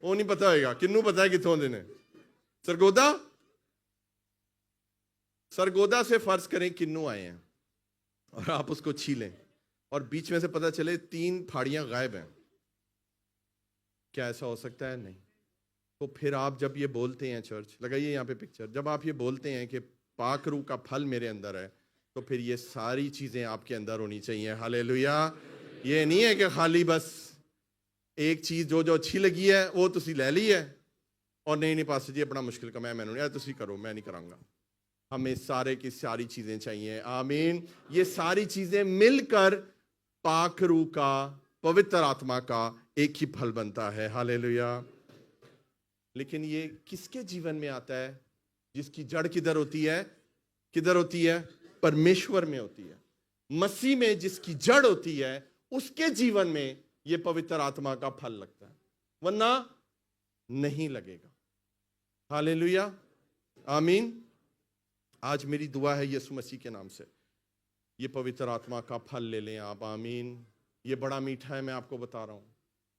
वो नहीं पता होगा। किन्नू पता है कितों दे ने? सरगोदा से फर्ज करें किन्नू आए हैं, और आप उसको छीलें, और बीच में से पता चले 3 फाड़ियां गायब हैं। क्या ऐसा हो सकता है? नहीं। तो फिर आप जब ये बोलते हैं, चर्च लगाइए यहाँ पे पिक्चर, जब आप ये बोलते हैं कि पाक रूह का फल मेरे अंदर है, तो फिर ये सारी चीजें आपके अंदर होनी चाहिए। हालेलुया। ये नहीं है कि खाली बस एक चीज जो अच्छी लगी है वो तुसी ले ली है, और नहीं पास्टर जी अपना मुश्किल का मैनू नहीं, तुसी करो, मैं नहीं करांगा। हमें सारे की सारी चीजें चाहिए। आमीन। ये सारी चीजें मिलकर पाक रूह का, पवित्र आत्मा का एक ही फल बनता है। हालेलुया। लेकिन ये किसके जीवन में आता है? जिसकी जड़ किधर होती है? किधर होती है? परमेश्वर में होती है। मसीह में जिसकी जड़ होती है, उसके जीवन में ये पवित्र आत्मा का फल लगता है, वरना नहीं लगेगा। हालेलुया। आमीन। आज मेरी दुआ है यीशु मसीह के नाम से, ये पवित्र आत्मा का फल ले लें आप। आमीन। ये बड़ा मीठा है, मैं आपको बता रहा हूं।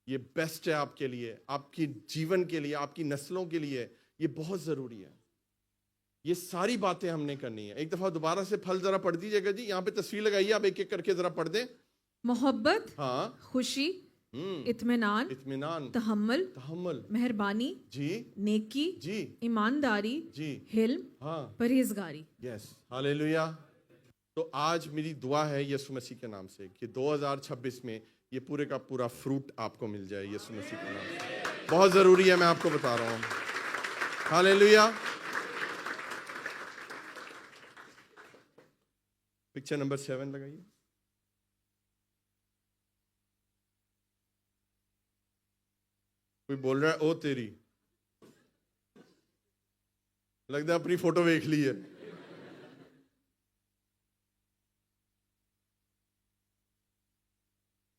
ये बेस्ट है आपके लिए, आपकी जीवन के लिए, आपकी नस्लों के लिए। ये बहुत जरूरी है। ये सारी बातें हमने करनी है। एक दफा दोबारा से फल जरा पढ़ दीजिएगा जी। यहाँ पे तस्वीर लगाइए, आप एक एक करके जरा पढ़ दें। मोहब्बत, हाँ, खुशी, इत्मीनान, तहम्मुल, मेहरबानी जी, नेकी जी, ईमानदारी जी, हिल्म हाँ, परहेजगारी। यस। हालेलुया। तो आज मेरी दुआ है यीशु मसीह के नाम से कि 2026 में ये पूरे का पूरा फ्रूट आपको मिल जाए यीशु मसीह के नाम से। बहुत जरूरी है, मैं आपको बता रहा हूँ। हालेलुया। पिक्चर नंबर 7 लगाइए। कोई बोल रहा है ओ तेरी, लगता है अपनी फोटो देख ली है।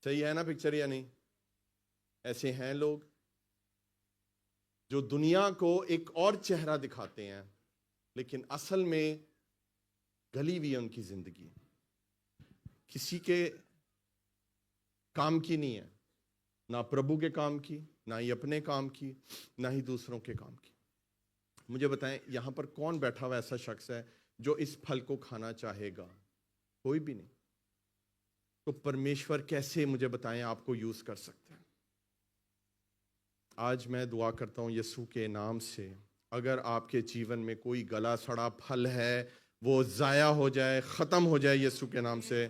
सही है ना पिक्चर या नहीं? ऐसे हैं लोग जो दुनिया को एक और चेहरा दिखाते हैं, लेकिन असल में गली हुई है उनकी जिंदगी, किसी के काम की नहीं है, ना प्रभु के काम की, ना ही अपने काम की, ना ही दूसरों के काम की। मुझे बताएं, यहां पर कौन बैठा हुआ ऐसा शख्स है जो इस फल को खाना चाहेगा? कोई भी नहीं। तो परमेश्वर कैसे, मुझे बताएं, आपको यूज कर सकता है? आज मैं दुआ करता हूं यीशु के नाम से, अगर आपके जीवन में कोई गला सड़ा फल है वो जाया हो जाए, खत्म हो जाए यीशु के नाम से।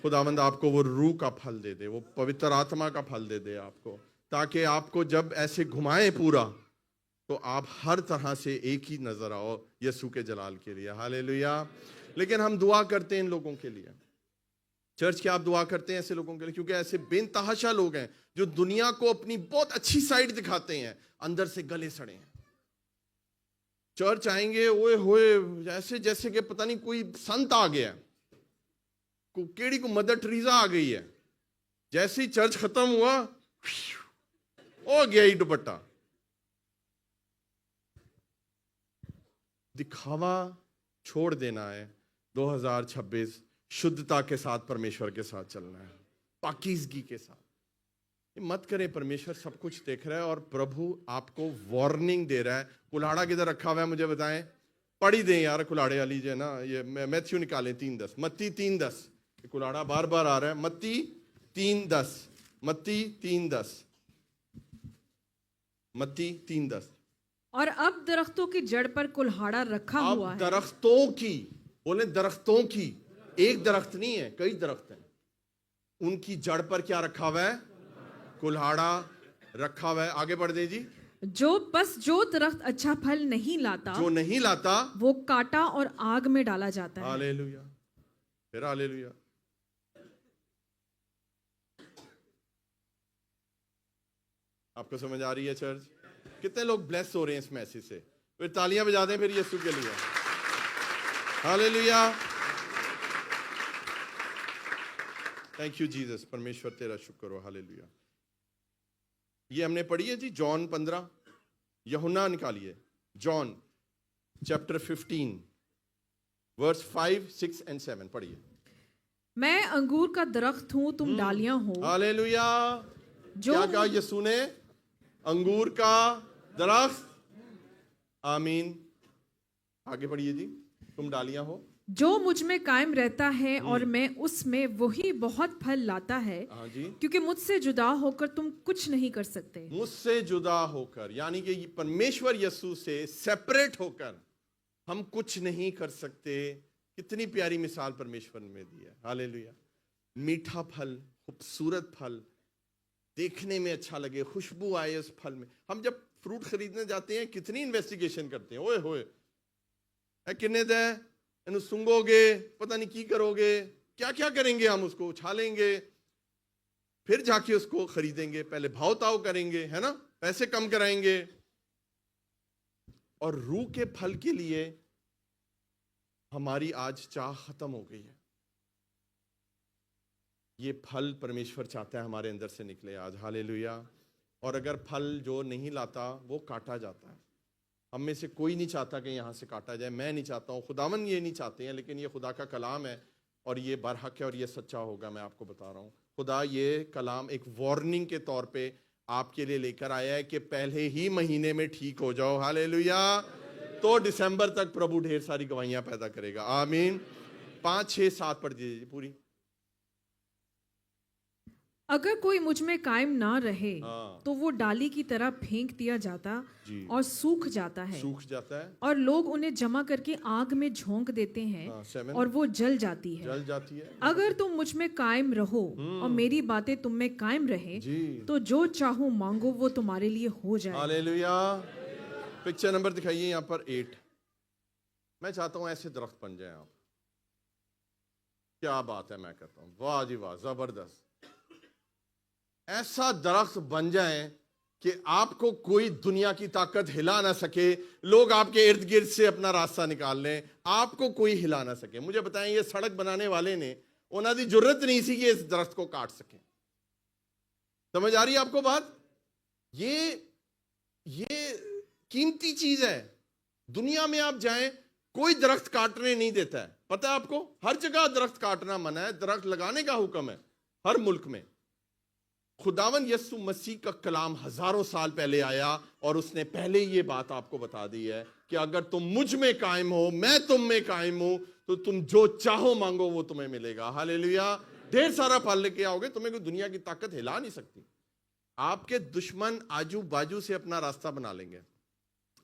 खुदावंद आपको वो रूह का फल दे दे, वो पवित्र आत्मा का फल दे दे आपको, ताकि आपको जब ऐसे घुमाए पूरा तो आप हर तरह से एक ही नजर आओ यीशु के जलाल के लिए। हालेलुया। लेकिन हम दुआ करते हैं इन लोगों के लिए, चर्च के आप दुआ करते हैं ऐसे लोगों के लिए, क्योंकि ऐसे बेतहाशा लोग हैं जो दुनिया को अपनी बहुत अच्छी साइड दिखाते हैं, अंदर से गले सड़े हैं। चर्च आएंगे ओए होए ऐसे जैसे कि पता नहीं कोई संत आ गया, को केड़ी को मदर टेरेसा आ गई है। जैसे ही चर्च खत्म हुआ हो गया ही दुपट्टा। दिखावा छोड़ देना है। 2026 शुद्धता के साथ परमेश्वर के साथ चलना है, पाकीज़गी के साथ। मत करें, परमेश्वर सब कुछ देख रहा है और प्रभु आपको वार्निंग दे रहा है। कुल्हाड़ा किधर रखा हुआ है मुझे बताएं? पढ़ ही दें यार कुल्हाड़े वाली जो है ना, ये मैथ्यू निकालें 3:10, मत्ती 3:10। कुल्हाड़ा बार बार आ रहा है, मत्ती 3:10, मत्ती 3:10, मत्ती 3:10। और अब दरख्तों की जड़ पर कुल्हाड़ा रखा हुआ है। दरख्तों की, बोले दरख्तों की, एक दरख्त नहीं है, कई दरख्त हैं। उनकी जड़ पर क्या रखा हुआ है? कुल्हाड़ा रखा हुआ है। आगे बढ़ दे जी। जो दरख्त अच्छा फल नहीं लाता, जो नहीं लाता, वो काटा और आग में डाला जाता है। हालेलुया। फिर हालेलुया। आपको समझ आ रही है चर्च? कितने लोग ब्लेस हो रहे हैं इस मैसेज से? फिर तालियां बजा दें फिर यीशु के लिए। हालेलुया। Thank you Jesus. परमेश्वर तेरा शुक्र हो। हालेलुया। ये हमने पढ़ी है जी, जॉन 15। यूहन्ना निकालिए, जॉन चैप्टर 15 वर्स 5, 6 and 7 पढ़िए। मैं अंगूर का दरख्त हूँ, तुम डालियां हो। हालेलुया। जो क्या कहा यीशु ने? अंगूर का दरख्त। आमीन। आगे पढ़िए जी। तुम डालियां हो। जो मुझ में कायम रहता है और मैं उसमें, वही बहुत फल लाता है। हाँ जी। क्योंकि मुझसे जुदा होकर तुम कुछ नहीं कर सकते। मुझसे जुदा होकर, यानी कि परमेश्वर यीशु से सेपरेट होकर हम कुछ नहीं कर सकते। कितनी प्यारी मिसाल परमेश्वर ने दी है। हालेलुया। मीठा फल, खूबसूरत फल, देखने में अच्छा लगे, खुशबू आए उस फल में। हम जब फ्रूट खरीदने जाते हैं कितनी इन्वेस्टिगेशन करते हैं। ओए होए किन्ने दे इन्हें सूंघोगे, पता नहीं की करोगे, क्या क्या करेंगे, हम उसको उछालेंगे, फिर जाके उसको खरीदेंगे। पहले भाव ताव करेंगे, है ना, पैसे कम कराएंगे। और रूह के फल के लिए हमारी आज चाह खत्म हो गई है। ये फल परमेश्वर चाहता है हमारे अंदर से निकले आज। हालेलुया। और अगर फल जो नहीं लाता वो काटा जाता है। हम में से कोई नहीं चाहता कि यहाँ से काटा जाए। मैं नहीं चाहता हूँ, खुदावन ये नहीं चाहते हैं, लेकिन ये खुदा का कलाम है और ये बरहक है और ये सच्चा होगा। मैं आपको बता रहा हूँ, खुदा ये कलाम एक वार्निंग के तौर पे आपके लिए लेकर आया है कि पहले ही महीने में ठीक हो जाओ। हालेलुया। तो दिसंबर तक प्रभु ढेर सारी गवाहियां पैदा करेगा। आमीन। 5, 6, 7 पढ़ दीजिए पूरी। अगर कोई मुझ में कायम ना रहे, हाँ। तो वो डाली की तरह फेंक दिया जाता जी। और सूख जाता है। सूख जाता है और लोग उन्हें जमा करके आग में झोंक देते हैं। हाँ, 7 और वो जल जाती है। जल जाती है। अगर तुम मुझ में कायम रहो और मेरी बातें तुम में कायम रहे, जी। तो जो चाहो मांगो, वो तुम्हारे लिए हो जाए। हालेलुया। पिक्चर नंबर दिखाइए यहाँ पर 8। मैं चाहता हूँ ऐसे दरख्त बन जाए आप। क्या बात है, मैं कहता हूँ वाह जी वाह, जबरदस्त। ऐसा दरख्त बन जाए कि आपको कोई दुनिया की ताकत हिला ना सके, लोग आपके इर्द गिर्द से अपना रास्ता निकाल लें, आपको कोई हिला ना सके। मुझे बताएं, ये सड़क बनाने वाले ने उन्होंने दी जरूरत नहीं थी कि इस दरख्त को काट सके। समझ आ रही है आपको बात? ये कीमती चीज है। दुनिया में आप जाएं, कोई दरख्त काटने नहीं देता है। पता है आपको, हर जगह दरख्त काटना मना है, दरख्त लगाने का हुक्म है हर मुल्क में। खुदावन यीशु मसीह का कलाम हजारों साल पहले आया और उसने पहले ये बात आपको बता दी है कि अगर तुम मुझ में कायम हो, मैं तुम में कायम हूं, तो तुम जो चाहो मांगो वो तुम्हें मिलेगा। हालेलुया। ढेर सारा फल लेके आओगे, तुम्हें कोई दुनिया की ताकत हिला नहीं सकती। आपके दुश्मन आजू बाजू से अपना रास्ता बना लेंगे,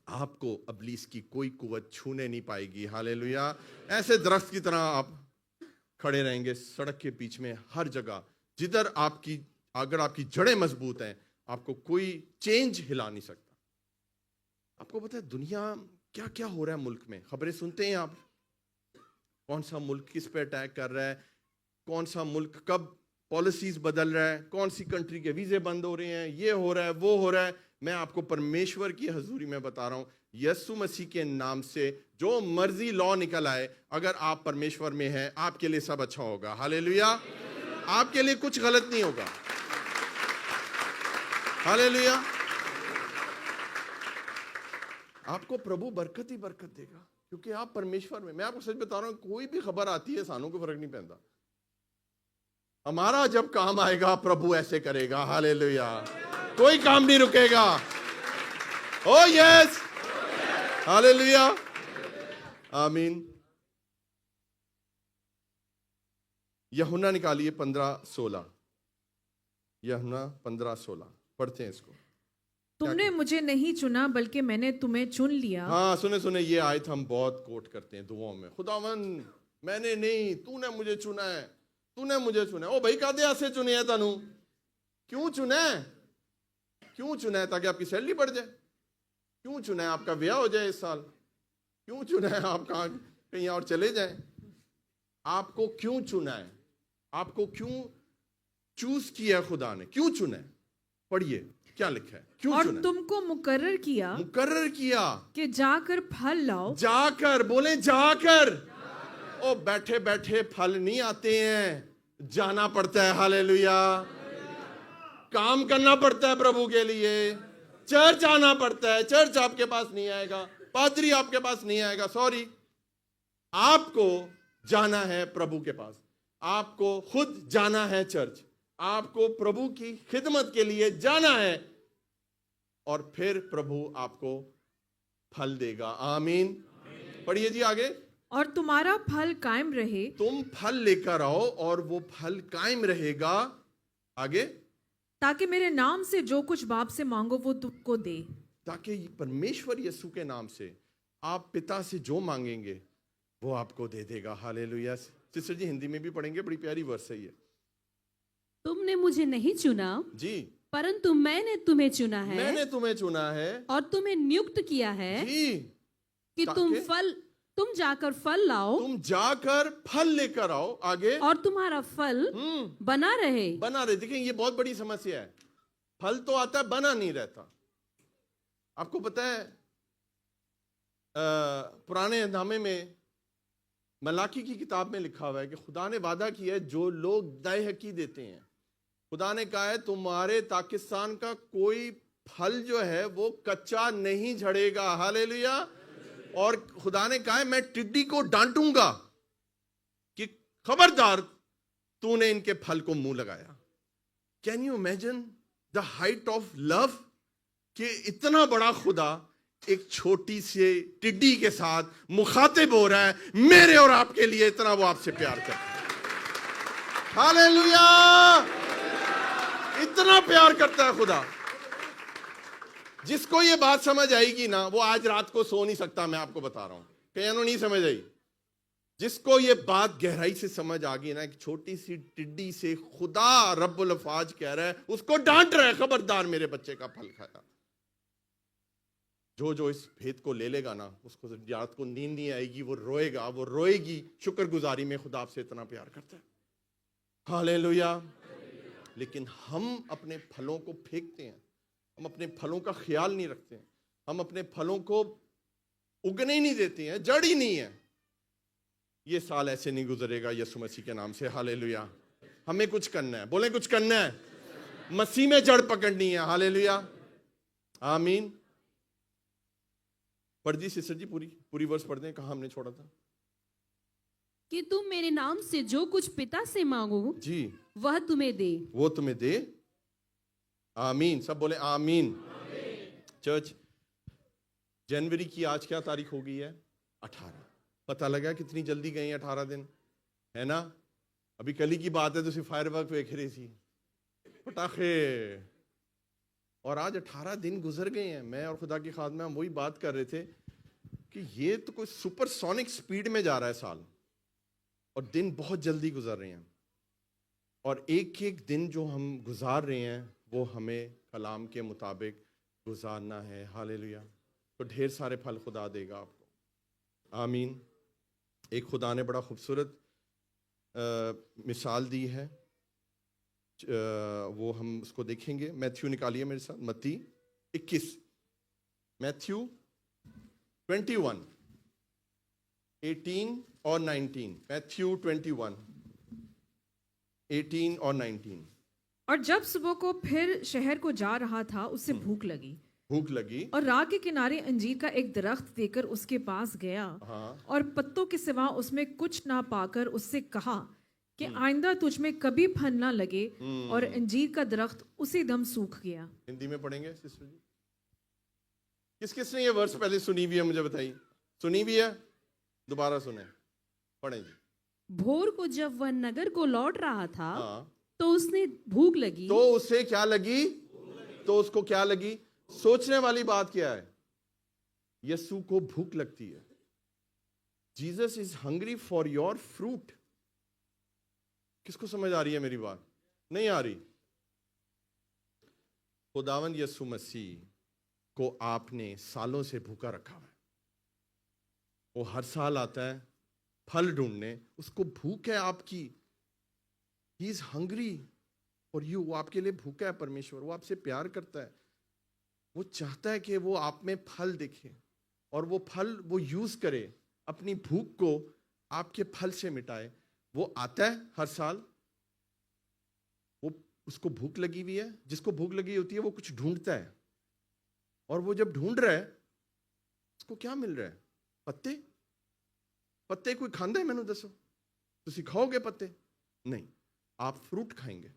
आपको इब्लीस की कोई कुव्वत छूने नहीं पाएगी। हालेलुया। ऐसे दरख्त की तरह आप खड़े रहेंगे सड़क के बीच में, हर जगह जिधर अगर आपकी जड़ें मजबूत हैं, आपको कोई चेंज हिला नहीं सकता। आपको पता है दुनिया क्या क्या हो रहा है मुल्क में, खबरें सुनते हैं आप, कौन सा मुल्क किस पे अटैक कर रहा है, कौन सा मुल्क कब पॉलिसीज बदल रहा है, कौन सी कंट्री के वीजे बंद हो रहे हैं, ये हो रहा है वो हो रहा है। मैं आपको परमेश्वर की हजूरी में बता रहा हूं, यीशु मसीह के नाम से जो मर्जी लॉ निकल आए, अगर आप परमेश्वर में हैं, आपके लिए सब अच्छा होगा। हालेलुया। आपके लिए कुछ गलत नहीं होगा। हालेलुया। आपको प्रभु बरकत ही बरकत देगा, क्योंकि आप परमेश्वर में। मैं आपको सच बता रहा हूं, कोई भी खबर आती है, सानों को फर्क नहीं पड़ता। हमारा जब काम आएगा, प्रभु ऐसे करेगा। हालेलुया। कोई काम नहीं रुकेगा। ओ यस, हालेलुया, आमीन। यूहन्ना निकालिए 15:16। यूहन्ना 15:16 पढ़ते हैं इसको। तुमने मुझे नहीं चुना बल्कि मैंने तुम्हें चुन लिया। हाँ, सुने ये आयत हम बहुत कोट करते हैं दुआओं में। खुदावन मैंने नहीं, तूने मुझे चुना है, तूने मुझे चुना है। ओ भाई कादे आसे चुने है तानू? क्यों चुना है? क्यों चुना है? ताकि आपकी सैलरी बढ़ जाए? क्यों चुना है? आपका ब्याह हो जाए इस साल? क्यों चुना है? आप कहीं और चले जाएं? आपको क्यों चुना है? आपको क्यों चूज किया खुदा ने? क्यों चुना है? पढ़िए क्या लिखा है, क्यों और चुना? तुमको मुकर्रर किया कि जाकर फल लाओ। जाकर, बोले जाकर। ओ बैठे बैठे फल नहीं आते हैं, जाना पड़ता है। हालेलुया। काम करना पड़ता है प्रभु के लिए, चर्च आना पड़ता है। चर्च आपके पास नहीं आएगा, पादरी आपके पास नहीं आएगा, सॉरी। आपको जाना है प्रभु के पास, आपको खुद जाना है चर्च, आपको प्रभु की खिदमत के लिए जाना है, और फिर प्रभु आपको फल देगा। आमीन। पढ़िए जी आगे। और तुम्हारा फल कायम रहे। तुम फल लेकर आओ और वो फल कायम रहेगा। आगे। ताकि मेरे नाम से जो कुछ बाप से मांगो वो तुमको दे। ताकि परमेश्वर यीशु के नाम से आप पिता से जो मांगेंगे वो आपको दे देगा। हालेलुया। सिस्टर जी हिंदी में भी पढ़ेंगे, बड़ी प्यारी वर्स है ये। तुमने मुझे नहीं चुना जी, परंतु मैंने तुम्हें चुना है। मैंने तुम्हें चुना है और तुम्हें नियुक्त किया है जी, कि तुम जाकर फल लाओ। तुम जाकर फल लेकर आओ। आगे। और तुम्हारा फल बना रहे। बना रहे। देखिए ये बहुत बड़ी समस्या है, फल तो आता है, बना नहीं रहता। आपको पता है पुराने नामे में मलाकी की किताब में लिखा हुआ है कि खुदा ने वादा किया है, जो लोग दाए हकी देते हैं, खुदा ने कहा है तुम्हारे पाकिस्तान का कोई फल जो है वो कच्चा नहीं झड़ेगा। हालेलुया। और खुदा ने कहा है मैं टिड्डी को डांटूंगा कि खबरदार तूने इनके फल को मुंह लगाया। Can you imagine the height of love, कि इतना बड़ा खुदा एक छोटी सी टिड्डी के साथ मुखातिब हो रहा है, मेरे और आपके लिए इतना वो आपसे प्यार करता है। हालेलुया। इतना प्यार करता है खुदा। जिसको ये बात समझ आएगी ना, वो आज रात को सो नहीं सकता। मैं आपको बता रहा हूं, कहीं नहीं समझ आई। जिसको ये बात गहराई से समझ आ गई ना, एक छोटी सी टिड्डी से खुदा रब्बुल अफ़ाज कह रहा है, उसको डांट रहा है, खबरदार मेरे बच्चे का फल खाया। जो इस भेद को ले लेगा ना, उसको रात को नींद नहीं आएगी, वो रोएगा, वो रोएगी शुक्रगुजारी में। खुदा आपसे इतना प्यार करता है। हालेलुया। लेकिन हम अपने फलों को फेंकते हैं, हम अपने फलों का ख्याल नहीं रखते हैं, हम अपने फलों को उगने ही नहीं देते हैं, जड़ ही नहीं है। ये साल ऐसे नहीं गुजरेगा यीशु मसीह के नाम से, हालेलुया। हमें कुछ करना है, बोले कुछ करना है, मसीह में जड़ पकड़नी है, हालेलुया, आमीन। पढ़ दी सिस्टर जी, पूरी वर्ष पढ़ दें, कहाँ हमने छोड़ा था? कि तुम मेरे नाम से जो कुछ पिता से मांगो जी वह तुम्हें दे, वो तुम्हें दे, आमीन। सब बोले आमीन। चर्च, जनवरी की आज क्या तारीख हो गई है? 18। पता लगा कितनी जल्दी गई 18 दिन, है ना? अभी कल ही की बात है, तुम फायरवर्क देख रही थी, पटाखे, और आज 18 दिन गुजर गए हैं। मैं और खुदा की खादमे हम वही बात कर रहे थे कि ये तो कोई सुपरसोनिक स्पीड में जा रहा है साल, और दिन बहुत जल्दी गुजर रहे हैं, और एक एक दिन जो हम गुजार रहे हैं वो हमें कलाम के मुताबिक गुजारना है, हालेलुया। तो ढेर सारे फल खुदा देगा आपको, आमीन। एक खुदा ने बड़ा खूबसूरत मिसाल दी है, वो हम उसको देखेंगे। मैथ्यू निकालिए मेरे साथ, मत्ती 21, मैथ्यू 21, 18 और 19। मैथ्यू 21, 18 और 19। और जब सुबह को फिर शहर को जा रहा था, उससे भूख लगी और राह के किनारे अंजीर का एक दरख्त देकर उसके पास गया। हाँ। और पत्तों के सिवा उसमें कुछ ना पाकर उससे कहा कि आइंदा तुझ में कभी फल ना लगे, और अंजीर का दरख्त उसी दम सूख गया। हिंदी में पढ़ेंगे सिस्टर जी? किस किसने ये वर्ष पहले सुनी हुई है, मुझे बताइए। सुनी हुई है? दोबारा सुने, पढ़ें जी। भोर को जब वह नगर को लौट रहा था, हाँ। तो उसने भूख लगी। तो उसे क्या लगी? तो उसको क्या लगी? सोचने वाली बात क्या है? यीशु को भूख लगती है। Jesus is hungry for your fruit. किसको समझ आ रही है मेरी बात? नहीं आ रही? खुदावंद यीशु मसीह को आपने सालों से भूखा रखा है। वो हर साल आता है फल ढूंढने, उसको भूख है आपकी। He is hungry for you. वो आपके लिए भूखा है परमेश्वर, वो आपसे प्यार करता है। वो चाहता है कि वो आप में फल दिखे, और वो फल वो यूज करे, अपनी भूख को आपके फल से मिटाए। वो आता है हर साल, वो उसको भूख लगी हुई है। जिसको भूख लगी होती है वो कुछ ढूंढता है, और वो जब ढूंढ रहा है उसको क्या मिल रहा है? पत्ते। पत्ते कोई खांदा है? मैंने दसो, तुसी खाओगे पत्ते? नहीं, आप फ्रूट खाएंगे।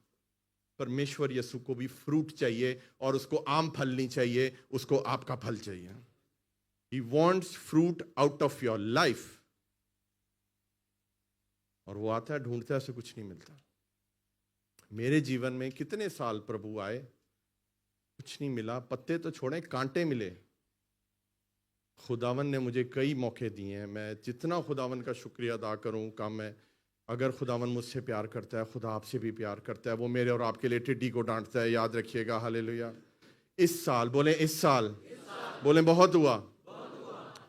परमेश्वर यीशु को भी फ्रूट चाहिए, और उसको आम फल नहीं चाहिए, उसको आपका फल चाहिए। He wants fruit out of your life। और वो आता है, ढूंढता है, उसे कुछ नहीं मिलता। मेरे जीवन में कितने साल प्रभु आए, कुछ नहीं मिला। पत्ते तो छोड़े, कांटे मिले। खुदावन ने मुझे कई मौके दिए हैं, मैं जितना खुदावन का शुक्रिया अदा करूं कम है। अगर खुदावन मुझसे प्यार करता है, खुदा आपसे भी प्यार करता है। वो मेरे और आपके लिए टिड्डी को डांटता है, याद रखिएगा, हालेलुया। इस साल बोले, इस साल बोले बहुत हुआ,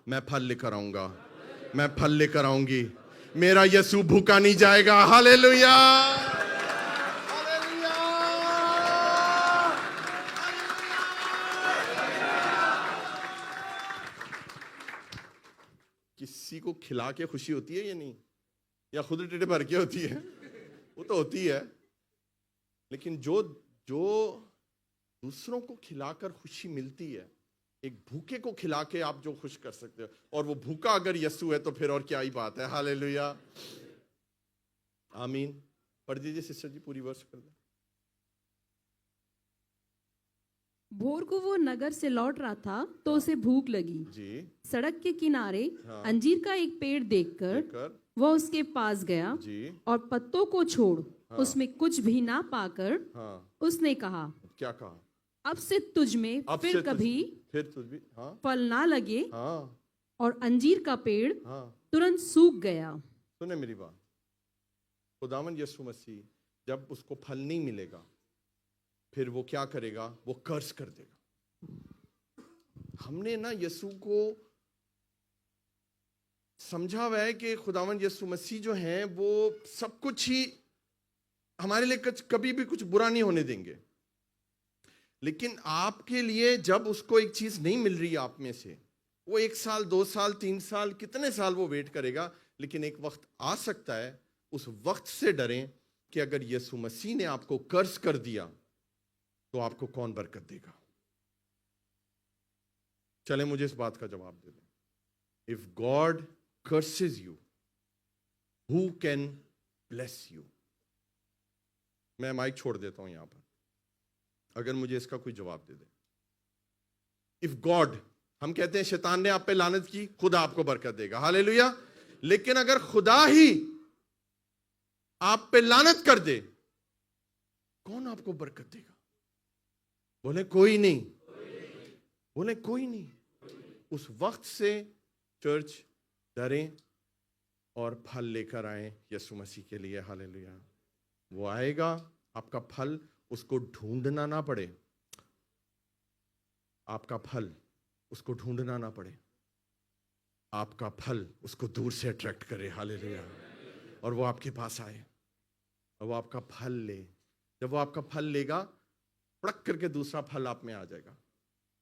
मैं फल लेकर आऊंगा, मैं फल लेकर आऊंगी। मेरा यीशु भूखा नहीं जाएगा, हालेलुया। किसी को खिला के खुशी होती है या नहीं? या खुद टेढ़े भर के होती है? वो तो होती है, लेकिन जो दूसरों को खिलाकर खुशी मिलती है, एक भूखे को खिला के आप जो खुश कर सकते हो, और वो भूखा अगर यीशु है तो फिर और क्या ही बात है, हालेलुया, आमीन। पढ़ दीजिए सिस्टर जी, पूरी वर्ष कर दे। भोर को वो नगर से लौट रहा था, तो उसे भूख लगी जी। सड़क के किनारे हाँ। अंजीर का एक पेड़ देखकर वह उसके पास गया जी। और पत्तों को छोड़ उसमें कुछ भी ना पाकर उसने कहा, क्या कहा? अब से तुझ में फिर कभी फल ना लगे। और अंजीर का पेड़ तुरंत सूख गया। सुने मेरी बात, खुदावंद यीशु मसीह जब उसको फल नहीं मिलेगा, फिर वो क्या करेगा? वो कर्ज कर देगा। हमने ना यीशु को समझा हुआ है कि खुदावंद यीशु मसीह जो हैं वो सब कुछ ही हमारे लिए कभी भी कुछ बुरा नहीं होने देंगे। लेकिन आपके लिए जब उसको एक चीज नहीं मिल रही आप में से, वो 1 साल 2 साल 3 साल कितने साल वो वेट करेगा, लेकिन एक वक्त आ सकता है, उस वक्त से डरें कि अगर यीशु मसीह ने आपको कर्ज कर दिया तो आपको कौन बरकत देगा। चले मुझे इस बात का जवाब दे दें। If God curses you, who can bless you. मैं माइक छोड़ देता हूं यहां पर, अगर मुझे इसका कोई जवाब दे दे। इफ गॉड, हम कहते हैं शैतान ने आप पे लानत की, खुदा आपको बरकत देगा, हालेलुया। लेकिन अगर खुदा ही आप पे लानत कर दे, कौन आपको बरकत देगा? बोले कोई नहीं, बोले कोई नहीं। उस वक्त से चर्च डरें और फल लेकर आए यीशु मसीह के लिए, हालेलुया। वो आएगा, आपका फल उसको ढूंढना ना पड़े, आपका फल उसको ढूंढना ना पड़े, आपका फल उसको दूर से अट्रैक्ट करे, हालेलुया। और वो आपके पास आए और वो आपका फल ले। जब वो आपका फल लेगा, पड़क करके दूसरा फल आप में आ जाएगा,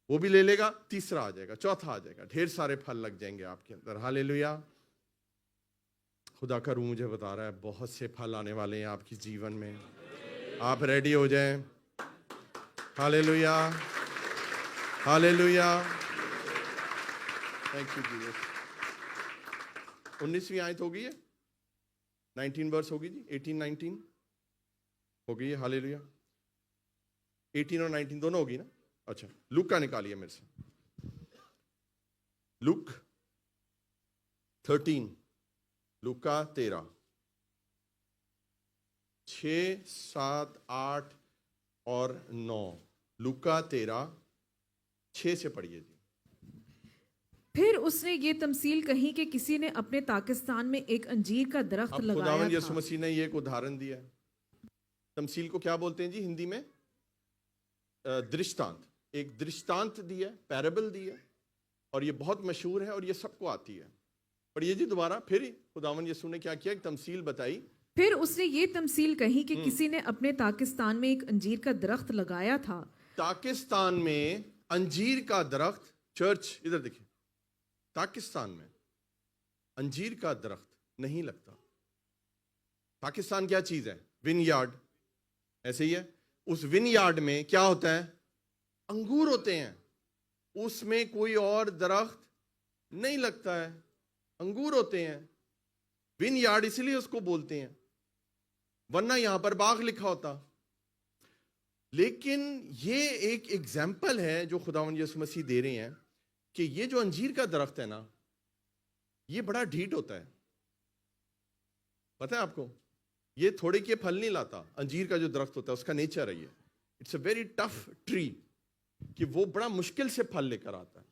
वो भी ले लेगा, तीसरा आ जाएगा, चौथा आ जाएगा, ढेर सारे फल लग जाएंगे आपके अंदर, हालेलुया। खुदा का रूह मुझे बता रहा है बहुत से फल आने वाले हैं आपके जीवन में। आप रेडी हो जाएं, hallelujah, hallelujah. Thank you Jesus. 19वीं आयत हो गई है, 19 वर्स होगी जी, 18 19 हो गई है, हालेलुया। 18 और 19 दोनों होगी ना? अच्छा, लूक का निकालिए मेरे से, लूक 13, लूका 13, 6 7 8 और 9। लूका 13 6 से पढ़िए जी। फिर उसने ये तमसील कही कि किसी ने अपने ताकिस्तान में एक अंजीर का दरख्त अब लगाया खुदावंद था। यीशु मसीह ने ये एक उदाहरण दिया है। तमसील को क्या बोलते हैं जी हिंदी में? दृष्टांत। एक दृष्टांत दिया, पैराबल दिया, और ये बहुत मशहूर है और ये सबको आती है। पढ़िए जी दोबारा। फिर खुदावंद यीशु ने क्या किया? एक तमसील बताई। फिर उसने ये तमसील कही कि किसी ने अपने ताकिस्तान में एक अंजीर का दरख्त लगाया था। पाकिस्तान में अंजीर का दरख्त, चर्च इधर देखिए, पाकिस्तान में अंजीर का दरख्त नहीं लगता। पाकिस्तान क्या चीज है? विनयार्ड, ऐसे ही है। उस विनयार्ड में क्या होता है? अंगूर होते हैं, उसमें कोई और दरख्त नहीं लगता है, अंगूर होते हैं। विनयार्ड इसलिए उसको बोलते हैं, वरना यहां पर बाग लिखा होता। लेकिन ये एक एग्जाम्पल है जो खुदावंद यीशु मसीह दे रहे हैं कि ये जो अंजीर का दरख्त है ना, ये बड़ा ढीठ होता है। पता है आपको? ये थोड़े के फल नहीं लाता। अंजीर का जो दरख्त होता है उसका नेचर है ये, it's a very tough tree, कि वो बड़ा मुश्किल से फल लेकर आता है।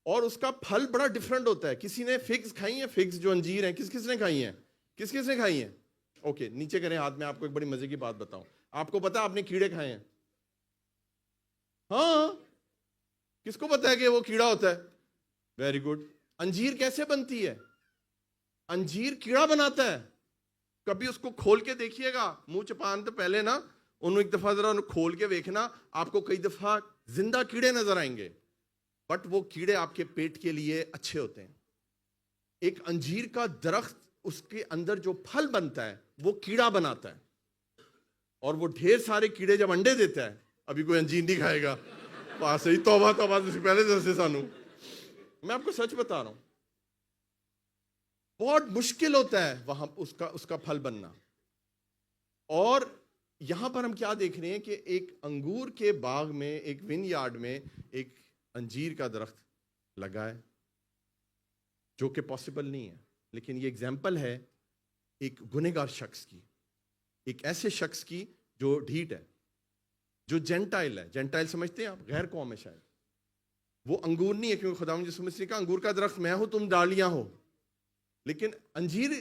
और उसका फल बड़ा डिफरेंट होता है। किसी ने फिग्स खाई है? फिग्स जो अंजीर है, किस किस ने खाई है? किस किस ने खाई है? ओके, नीचे करें हाथ में। आपको एक बड़ी मजे की बात बताऊं। आपको पता है आपने कीड़े खाए हैं? हाँ, किसको पता है कि वो कीड़ा होता है? Very good. अंजीर कैसे बनती है? अंजीर कीड़ा बनाता है। कभी उसको खोल के देखिएगा, मुंह चपान तो पहले ना उन्होंने एक दफा जरा खोल के देखना, आपको कई दफा जिंदा कीड़े नजर आएंगे, बट वो कीड़े आपके पेट के लिए अच्छे होते हैं। एक अंजीर का दरख्त, उसके अंदर जो फल बनता है वो कीड़ा बनाता है, और वो ढेर सारे कीड़े जब अंडे देता है, अभी कोई अंजीर नहीं खाएगा पास ही, तौबा तौबा, पहले जैसे सानू, मैं आपको सच बता रहा हूं, बहुत मुश्किल होता है वहां उसका फल बनना। और यहां पर हम क्या देख रहे हैं कि एक अंगूर के बाग में, एक विनयार्ड में एक अंजीर का दरख्त लगा है, जो कि पॉसिबल नहीं है। लेकिन ये एग्जाम्पल है एक गुनहगार शख्स की, एक ऐसे शख्स की जो ढीठ है, जो जेंटाइल है। जेंटाइल समझते हैं आप? गैर कौम है शायद। वो अंगूर नहीं है, क्योंकि खुदावंद यीशु मसीह ने कहा अंगूर का दरख्त मैं हूं, तुम डालियां हो। लेकिन अंजीर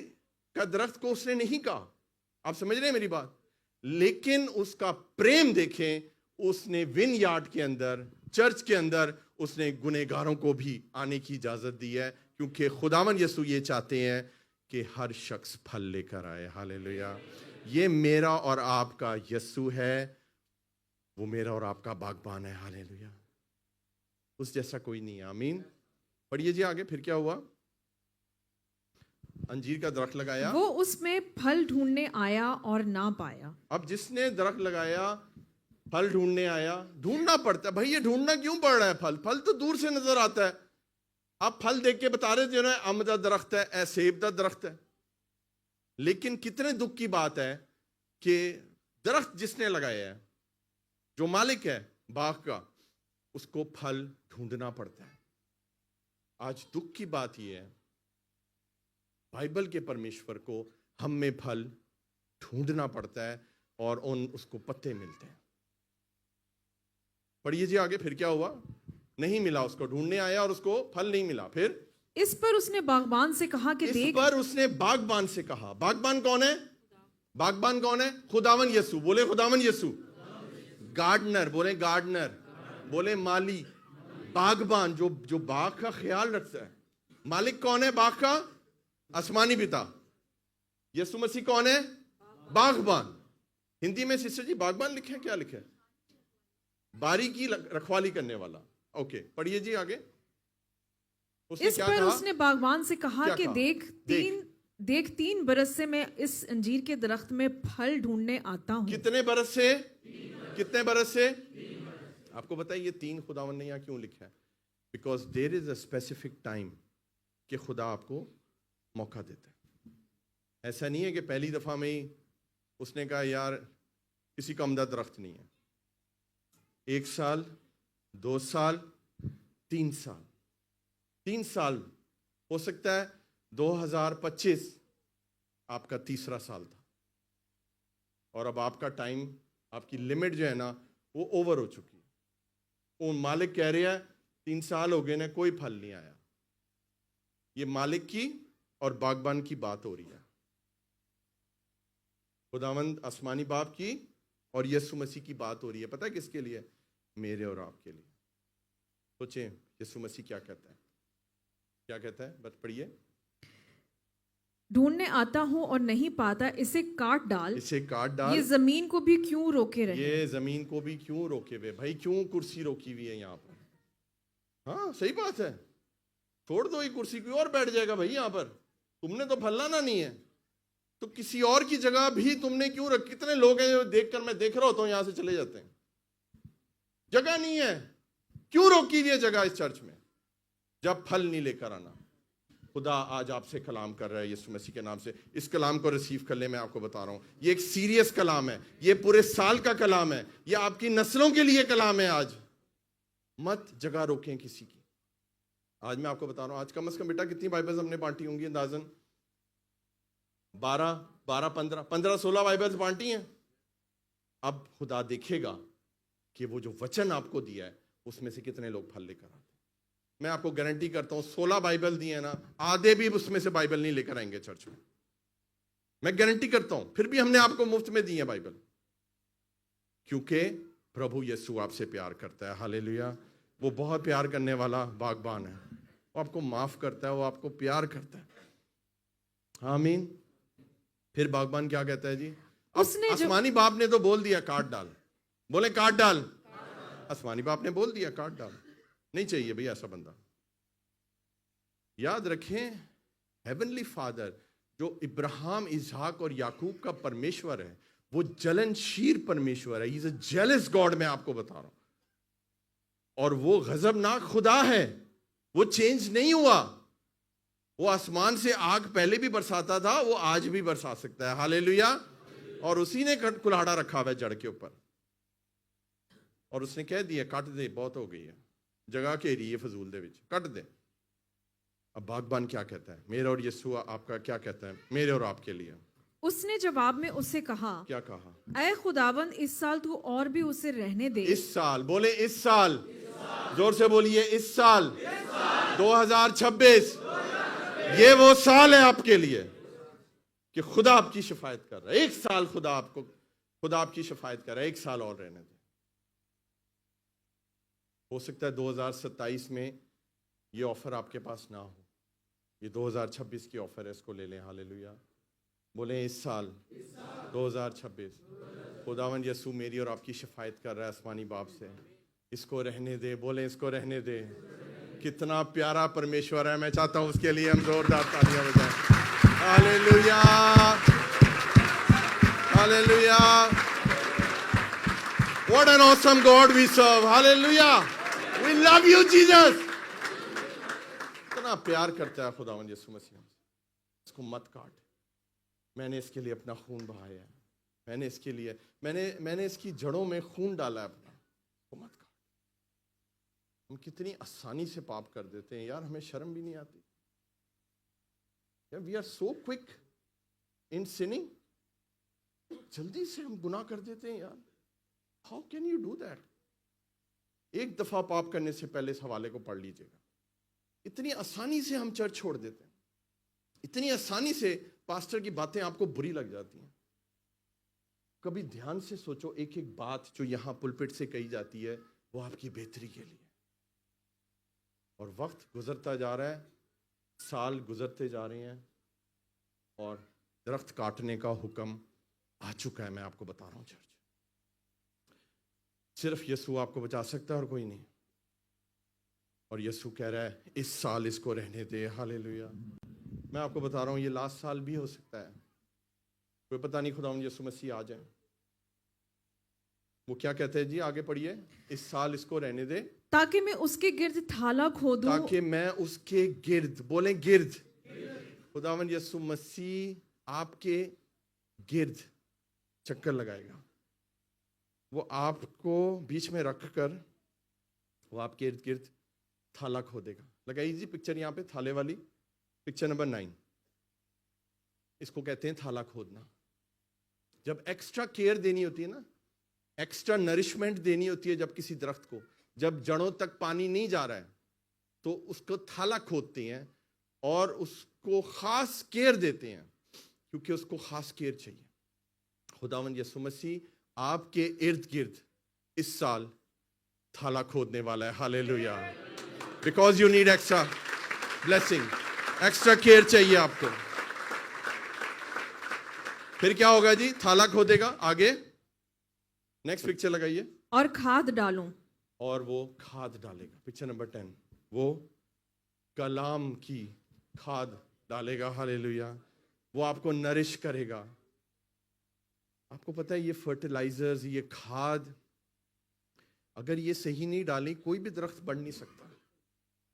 का दरख्त को उसने नहीं कहा। आप समझ रहे हैं मेरी बात? लेकिन उसका प्रेम देखें, उसने विनयार्ड के अंदर, चर्च के अंदर, उसने गुनहगारों को भी आने की इजाजत दी है, क्योंकि खुदावंद यीशु ये चाहते हैं कि हर शख्स फल लेकर आए। हालेलुया। ये मेरा और आपका यीशु है, वो मेरा और आपका बागबान है। हालेलुया। उस जैसा कोई नहीं है। आमीन। पढ़िए जी आगे, फिर क्या हुआ? अंजीर का दरख्त लगाया, वो उसमें फल ढूंढने आया और ना पाया। अब जिसने दरख्त लगाया फल ढूंढने आया, ढूंढना पड़ता है भाई। ये ढूंढना क्यों पड़ रहा है? फल तो दूर से नजर आता है। आप फल देख के बता रहे थे ना, अम दा दरख्त है, ए सेब दा दरख्त है। लेकिन कितने दुख की बात है कि दरख्त जिसने लगाया है, जो मालिक है बाग का, उसको फल ढूंढना पड़ता है। आज दुख की बात यह है, बाइबल के परमेश्वर को हम में फल ढूंढना पड़ता है और उसको पत्ते मिलते हैं। पढ़िए जी आगे, फिर क्या हुआ? नहीं मिला उसको, ढूंढने आया और उसको फल नहीं मिला। फिर इस पर उसने बागबान से कहा कि इस देख। पर उसने बागबान से कहा। बागबान कौन है? बागबान कौन है? खुदावन यीशु। बोले खुदावन यीशु। गार्डनर, बोले गार्डनर, बोले माली। बागबान जो बाग का ख्याल रखता है। मालिक कौन है बाग का? आसमानी पिता। यीशु मसीह कौन है? बागबान। हिंदी में सिस्टर जी बागबान लिखे हैं, क्या लिखे है? बारीकी रखवाली करने वाला। ओके, पढ़िए जी आगे। उसने इस क्या पर कहा? उसने बागबान से कहा क्या कि कहा? देख 3 बरस से मैं इस अंजीर के दरख्त में फल ढूंढने आता हूँ। कितने बरस से? कितने बरस से? आपको बताइए ये 3 खुदावन ने यहाँ क्यों लिखा है? Because there is a specific time कि खुदा आपको मौका देता है। ऐसा नहीं है कि पहली दफा में ही उसने कहा यार किसी का अमदा दरख्त नहीं है। 1 साल, 2 साल, 3 साल, 3 साल, हो सकता है 2025 आपका तीसरा साल था और अब आपका टाइम, आपकी लिमिट जो है ना वो ओवर हो चुकी है। वो मालिक कह रहे हैं 3 साल हो गए ना, कोई फल नहीं आया। ये मालिक की और बागबान की बात हो रही है। खुदावंद आसमानी बाप की और यीशु मसीह की बात हो रही है। पता है किसके लिए? मेरे और आपके लिए। सोचें यीशु मसीह क्या कहता है, क्या कहता है? बस पढ़िए। ढूंढने आता हूँ और नहीं पाता, इसे काट डाल। इसे काट डाल। ये जमीन को भी क्यों रोके रहे? ये जमीन को भी क्यों रोके हुए? भाई क्यों कुर्सी रोकी हुई है यहाँ पर? हाँ सही बात है, छोड़ दो ये कुर्सी, कोई और बैठ जाएगा भाई यहाँ पर। तुमने तो फैलाना नहीं है तो किसी और की जगह भी तुमने क्यों रख? कितने लोग हैं जो देखकर मैं देख रहा होता हूँ यहाँ से चले जाते हैं, जगह नहीं है। क्यों रोकी हुई है जगह इस चर्च में? जब फल नहीं लेकर आना। खुदा आज आपसे कलाम कर रहा है यीशु मसीह के नाम से। इस कलाम को रिसीव कर ले। मैं आपको बता रहा हूं ये एक सीरियस कलाम है, ये पूरे साल का कलाम है, ये आपकी नस्लों के लिए कलाम है। आज मत जगह रोकें किसी की। आज मैं आपको बता रहा हूं, आज कम से कम बेटा कितनी बाइबल्स हमने बांटी होंगी? अंदाजन 15-16 बाइबल्स बांटी हैं। अब खुदा देखेगा कि वो जो वचन आपको दिया है उसमें से कितने लोग फल लेकर आते हैं। मैं आपको गारंटी करता हूं 16 बाइबल दिए हैं ना, आधे भी उसमें से बाइबल नहीं लेकर आएंगे चर्च में। मैं गारंटी करता हूं। फिर भी हमने आपको मुफ्त में दी है बाइबल, क्योंकि प्रभु यीशु आपसे प्यार करता है। हालेलुया। वो बहुत प्यार करने वाला बागबान है। वो आपको माफ करता है, वो आपको प्यार करता है। आमीन। फिर बागबान क्या कहता है जी? अब आसमानी बाप ने तो बोल दिया काट डाल। बोले काट डाल। आसमानी बाप ने बोल दिया काट डाल। नहीं चाहिए भैया ऐसा बंदा। याद रखें, हेवनली फादर जो इब्राहिम, इसहाक और याकूब का परमेश्वर है, वो जलनशील परमेश्वर है। He is a jealous God. मैं आपको बता रहा हूं। और वो गजबनाक खुदा है, वो चेंज नहीं हुआ। वो आसमान से आग पहले भी बरसाता था, वो आज भी बरसा सकता है। हालेलुया। और उसी ने कुल्हाड़ा रखा हुआ है जड़ के ऊपर, और उसने कह दिया काट दे, बहुत हो गई है, जगह के रही है फजूल दे विच, कट दे। अब बागबान क्या कहता है? मेरा और यीशु आपका क्या कहता है मेरे और आपके लिए? उसने जवाब में उससे कहा, क्या कहा? ऐ खुदावंद, इस साल तू और भी उसे रहने दे। इस साल, बोले इस साल, जोर से बोलिए इस साल, 2026 ये वो साल है आपके लिए कि खुदा आपकी शिफायत कर रहा है। 1 साल खुदा आपकी शिफायत कर रहा है। 1 साल और रहने दे। हो सकता है 2027 में ये ऑफर आपके पास ना हो, ये 2026 की ऑफर है, इसको ले लें। हालेलुया। बोले इस साल 2026 खुदावन यीशु मेरी और आपकी शिफायत कर रहा है आसमानी बाप से, इसको रहने दे, बोले इसको रहने दे। कितना प्यारा परमेश्वर है, मैं चाहता हूं उसके लिए हम जोरदार तालियां बजाएं। Hallelujah, hallelujah. What an awesome God we serve. Hallelujah. We love you, Jesus. इतना प्यार करता है खुदावन यीशु मसीह हमसे। इसको मत काट, मैंने इसके लिए अपना खून बहाया है, मैंने इसके लिए मैंने इसकी जड़ों में खून डाला है अपना, इसको मत काट। हम कितनी आसानी से पाप कर देते हैं यार, हमें शर्म भी नहीं आती। We are so quick in sinning, जल्दी से हम गुनाह कर देते हैं यार। How can you do that? एक दफा पाप करने से पहले इस हवाले को पढ़ लीजिएगा। इतनी आसानी से हम चर्च छोड़ देते हैं, इतनी आसानी से पास्टर की बातें आपको बुरी लग जाती हैं। कभी ध्यान से सोचो, एक एक बात जो यहां पुलपिट से कही जाती है वो आपकी बेहतरी के लिए। और वक्त गुजरता जा रहा है, साल गुजरते जा रहे हैं और दरख्त काटने का हुक्म आ चुका है। मैं आपको बता रहा हूं चर्च, सिर्फ यीशु आपको बचा सकता है और कोई नहीं। और यीशु कह रहा है इस साल इसको रहने दे। हालेलुया। मैं आपको बता रहा हूं ये लास्ट साल भी हो सकता है, कोई पता नहीं। खुदा यीशु मसीह आ जाए। वो क्या कहते हैं जी, आगे पढ़िए। इस साल इसको रहने दे ताकि मैं उसके गिर्द थाला खोदूं, ताकि मैं उसके गिर्द, बोले गिर्द, खुदावन यीशु मसीह आपके गिर्द चक्कर लगाएगा। वो आपको बीच में रख कर वो आपके इर्द गिर्द थाला खोदेगा। लगाइए जी पिक्चर यहाँ पे, थाले वाली पिक्चर नंबर 9। इसको कहते हैं थाला खोदना। जब एक्स्ट्रा केयर देनी होती है ना, एक्स्ट्रा नरिशमेंट देनी होती है, जब किसी दरख्त को, जब जड़ों तक पानी नहीं जा रहा है तो उसको थाला खोदते हैं और उसको खास केयर देते हैं, क्योंकि उसको खास केयर चाहिए। खुदावंद यीशु मसीह आपके इर्द गिर्द इस साल थाला खोदने वाला है। Hallelujah. Because you need extra blessing, extra care चाहिए आपको। फिर क्या होगा जी? थाला खोदेगा। आगे नेक्स्ट पिक्चर लगाइए। और खाद डालूं, और वो खाद डालेगा। पिक्चर नंबर 10, वो कलाम की खाद डालेगा। हालेलुया। वो आपको नरिश करेगा। आपको पता है ये फर्टिलाइजर्स, ये खाद, अगर ये सही नहीं डाली कोई भी दरख्त बढ़ नहीं सकता।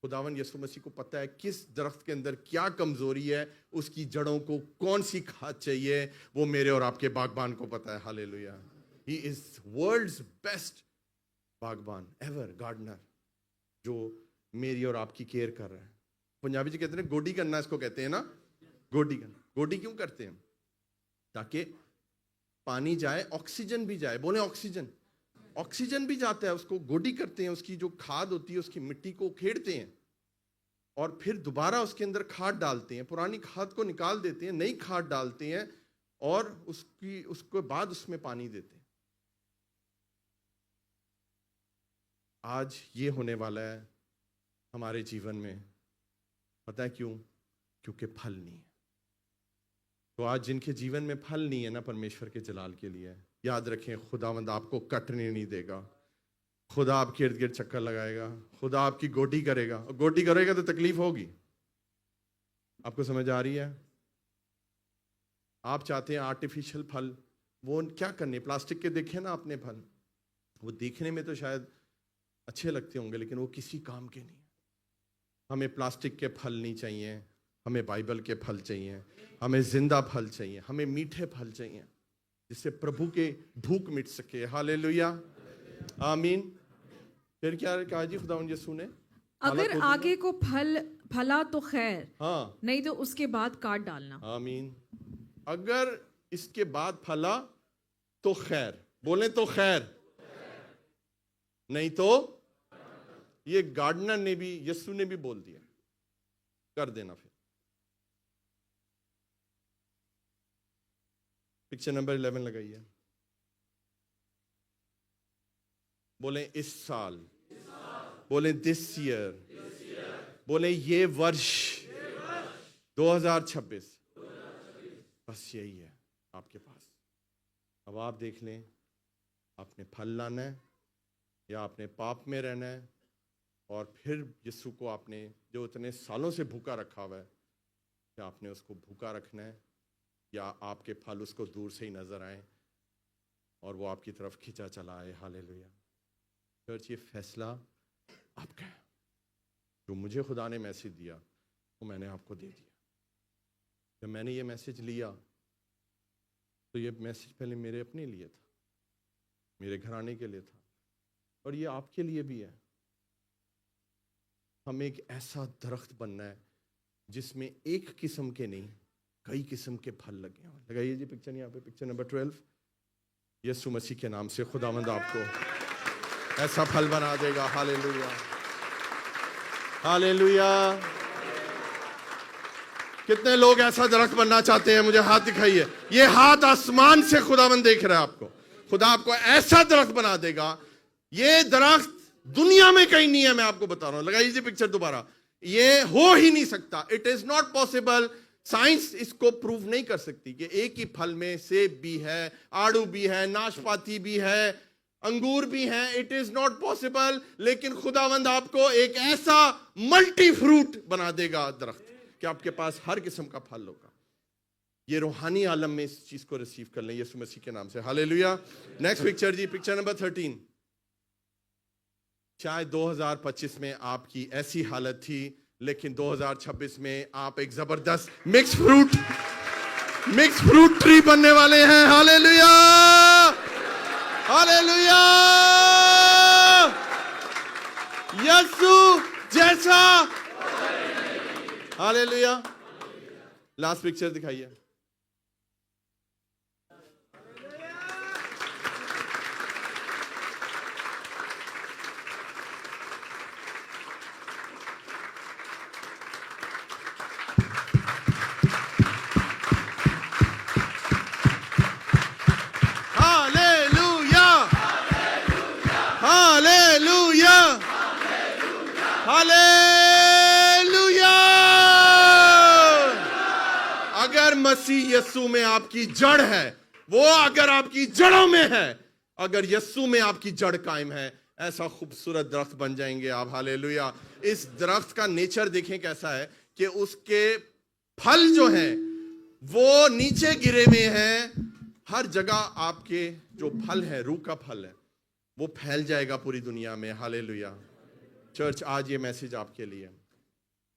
खुदावन यीशु मसीह को पता है किस दरख्त के अंदर क्या कमजोरी है, उसकी जड़ों को कौन सी खाद चाहिए, वो मेरे और आपके बागबान को पता है। Hallelujah. He is world's best बागबान एवर, गार्डनर, जो मेरी और आपकी केयर कर रहा है। पंजाबी जी कहते हैं गोडी करना, इसको कहते हैं ना, गोडी करना। गोडी क्यों करते हैं? ताकि पानी जाए, ऑक्सीजन भी जाए। बोले ऑक्सीजन, ऑक्सीजन भी जाता है, उसको गोडी करते हैं। उसकी जो खाद होती है उसकी मिट्टी को उखेड़ते हैं और फिर दोबारा उसके अंदर खाद डालते हैं। पुरानी खाद को निकाल देते हैं, नई खाद डालते हैं और उसके बाद उसमें पानी देते हैं। आज ये होने वाला है हमारे जीवन में। पता है क्यों? क्योंकि फल नहीं है। तो आज जिनके जीवन में फल नहीं है ना, परमेश्वर के जलाल के लिए, याद रखें खुदावंद आपको कटने नहीं देगा। खुदा आपके इर्द गिर्द चक्कर लगाएगा, खुदा आपकी गोटी करेगा। और गोटी करेगा तो तकलीफ होगी। आपको समझ आ रही है? आप चाहते हैं आर्टिफिशियल फल, वो क्या करने? प्लास्टिक के देखे ना आपने फल, वो देखने में तो शायद अच्छे लगते होंगे लेकिन वो किसी काम के नहीं। हमें प्लास्टिक के फल नहीं चाहिए, हमें बाइबल के फल चाहिए, हमें जिंदा फल चाहिए, हमें मीठे फल चाहिए जिससे प्रभु के भूख मिट सके। हालेलुया, आमीन। फिर क्या कहा जी खुदावंद यीशु ने? अगर आगे को फला तो खैर, हाँ, नहीं तो उसके बाद काट डालना। आमीन। अगर इसके बाद फला तो खैर, बोले तो खैर, नहीं तो ये गार्डनर ने भी, यीशु ने भी बोल दिया, कर देना। फिर पिक्चर नंबर 11 लगाइए। बोले इस साल, बोले दिस ईयर, बोले ये वर्ष 2026, बस यही है आपके पास। अब आप देख लें आपने फल लाना है या आपने पाप में रहना है, और फिर यीशु को आपने जो इतने सालों से भूखा रखा हुआ है, क्या आपने उसको भूखा रखना है, या आपके फल उसको दूर से ही नजर आए और वो आपकी तरफ खींचा चला आए। हालेलुया। चर्च, ये फैसला आपका है। जो मुझे खुदा ने मैसेज दिया वो मैंने आपको दे दिया। जब मैंने ये मैसेज लिया तो ये मैसेज पहले मेरे अपने लिए था, मेरे घराने के लिए था, और ये आपके लिए भी है। हमें एक ऐसा दरख्त बनना है जिसमें एक किस्म के नहीं, कई किस्म के फल लगे हों। लगाइए जी पिक्चर, यहाँ पे पिक्चर नंबर 12। यीशु मसीह के नाम से खुदावंद आपको ऐसा फल बना देगा। Hallelujah, hallelujah. कितने लोग ऐसा दरख्त बनना चाहते हैं? मुझे हाथ दिखाइए। ये हाथ आसमान से खुदावंद देख रहा है आपको। खुदा आपको ऐसा दरख्त बना देगा, ये दरख्त दुनिया में कहीं नहीं है, मैं आपको बता रहा हूं। लगाइए पिक्चर दोबारा। ये हो ही नहीं सकता, it is not possible. Science इसको प्रूव नहीं कर सकती कि एक ही फल में सेब भी है, आड़ू भी है, नाशपाती भी है, अंगूर भी हैं। It is not possible. लेकिन खुदावंद आपको एक ऐसा मल्टी फ्रूट बना देगा दरख्त कि आपके पास हर किस्म का फल होगा। ये रूहानी आलम में इस चीज को रिसीव कर लें यीशु मसीह के नाम से। हालेलुया। नेक्स्ट पिक्चर जी, पिक्चर नंबर 13। शायद 2025 में आपकी ऐसी हालत थी, लेकिन 2026 में आप एक जबरदस्त मिक्स फ्रूट ट्री बनने वाले हैं। Hallelujah, hallelujah. यीशु जैसा। हालेलुया। लास्ट पिक्चर दिखाइए। हालेलुया। अगर मसीह यीशु में आपकी जड़ है, वो अगर आपकी जड़ों में है, अगर यीशु में आपकी जड़ कायम है, ऐसा खूबसूरत दरख्त बन जाएंगे आप। हालेलुया। इस दरख्त का नेचर देखें कैसा है कि उसके फल जो हैं वो नीचे गिरे हुए हैं। हर जगह आपके जो फल है, रूह का फल है, वो फैल जाएगा पूरी दुनिया में। हालेलुया। चर्च, आज ये मैसेज आपके लिए।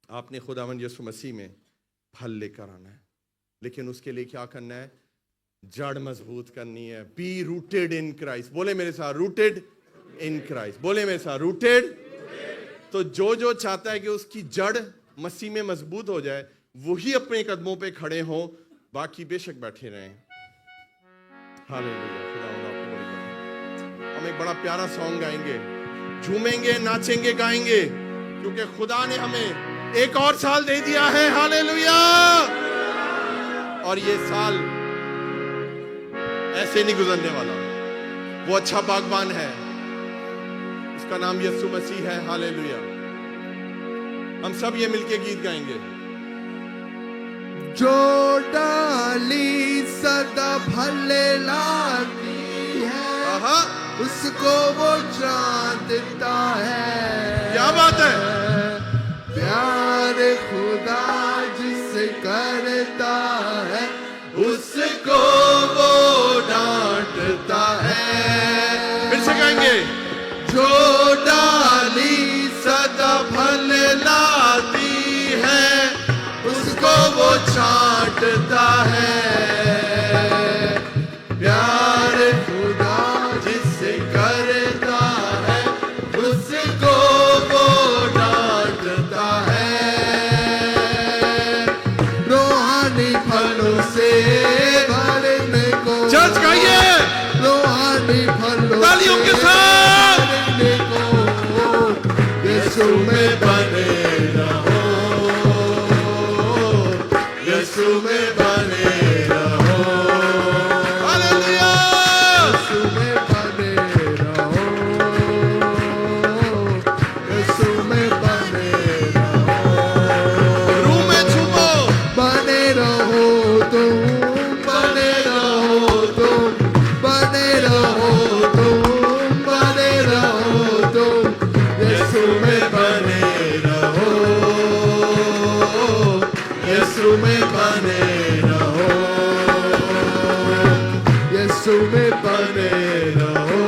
आपने खुदावंद यीशु मसीह में फल लेकर आना है, लेकिन उसके लिए क्या करना है? जड़ मजबूत करनी है। Be rooted in Christ. बोले मेरे साथ, रूटेड इन क्राइस्ट। बोले मेरे साथ, रूटेड। तो जो चाहता है कि उसकी जड़ मसीह में मजबूत हो जाए, वही अपने कदमों पे खड़े हों, बाकी बेशक बैठे रहें। हालेलुया। खुदावंद आपको बड़ी बरकत। हम एक बड़ा प्यारा सॉन्ग गाएंगे, झूमेंगे, नाचेंगे, गाएंगे, क्योंकि खुदा ने हमें एक और साल दे दिया है। हालेलुया। और ये साल ऐसे नहीं गुजरने वाला। वो अच्छा बागबान है, उसका नाम यीशु मसीह है। हालेलुया। हम सब ये मिलके गीत गाएंगे। जो डाली सदा फल लाती है, उसको वो जानता है। क्या बात है। प्यार खुदा जिससे करता है, उसको वो डांटता है। फिर से गाएंगे। जो डाली सदा फल लाती है, उसको वो छांटता है। प्यार खुदा जिससे करता है, उसको वो डांटता है। रूहानी फलों से भरने को, चर्च गाइए रूहानी फलों तालियों के साथ भरने को, यीशु में बने रहो, यीशु में बने रहो। हालेलुया। यीशु में बने रहो, यीशु में बने रहो। रूह में झूमो। बने रहो तुम, बने रहो तुम, में बने रहो,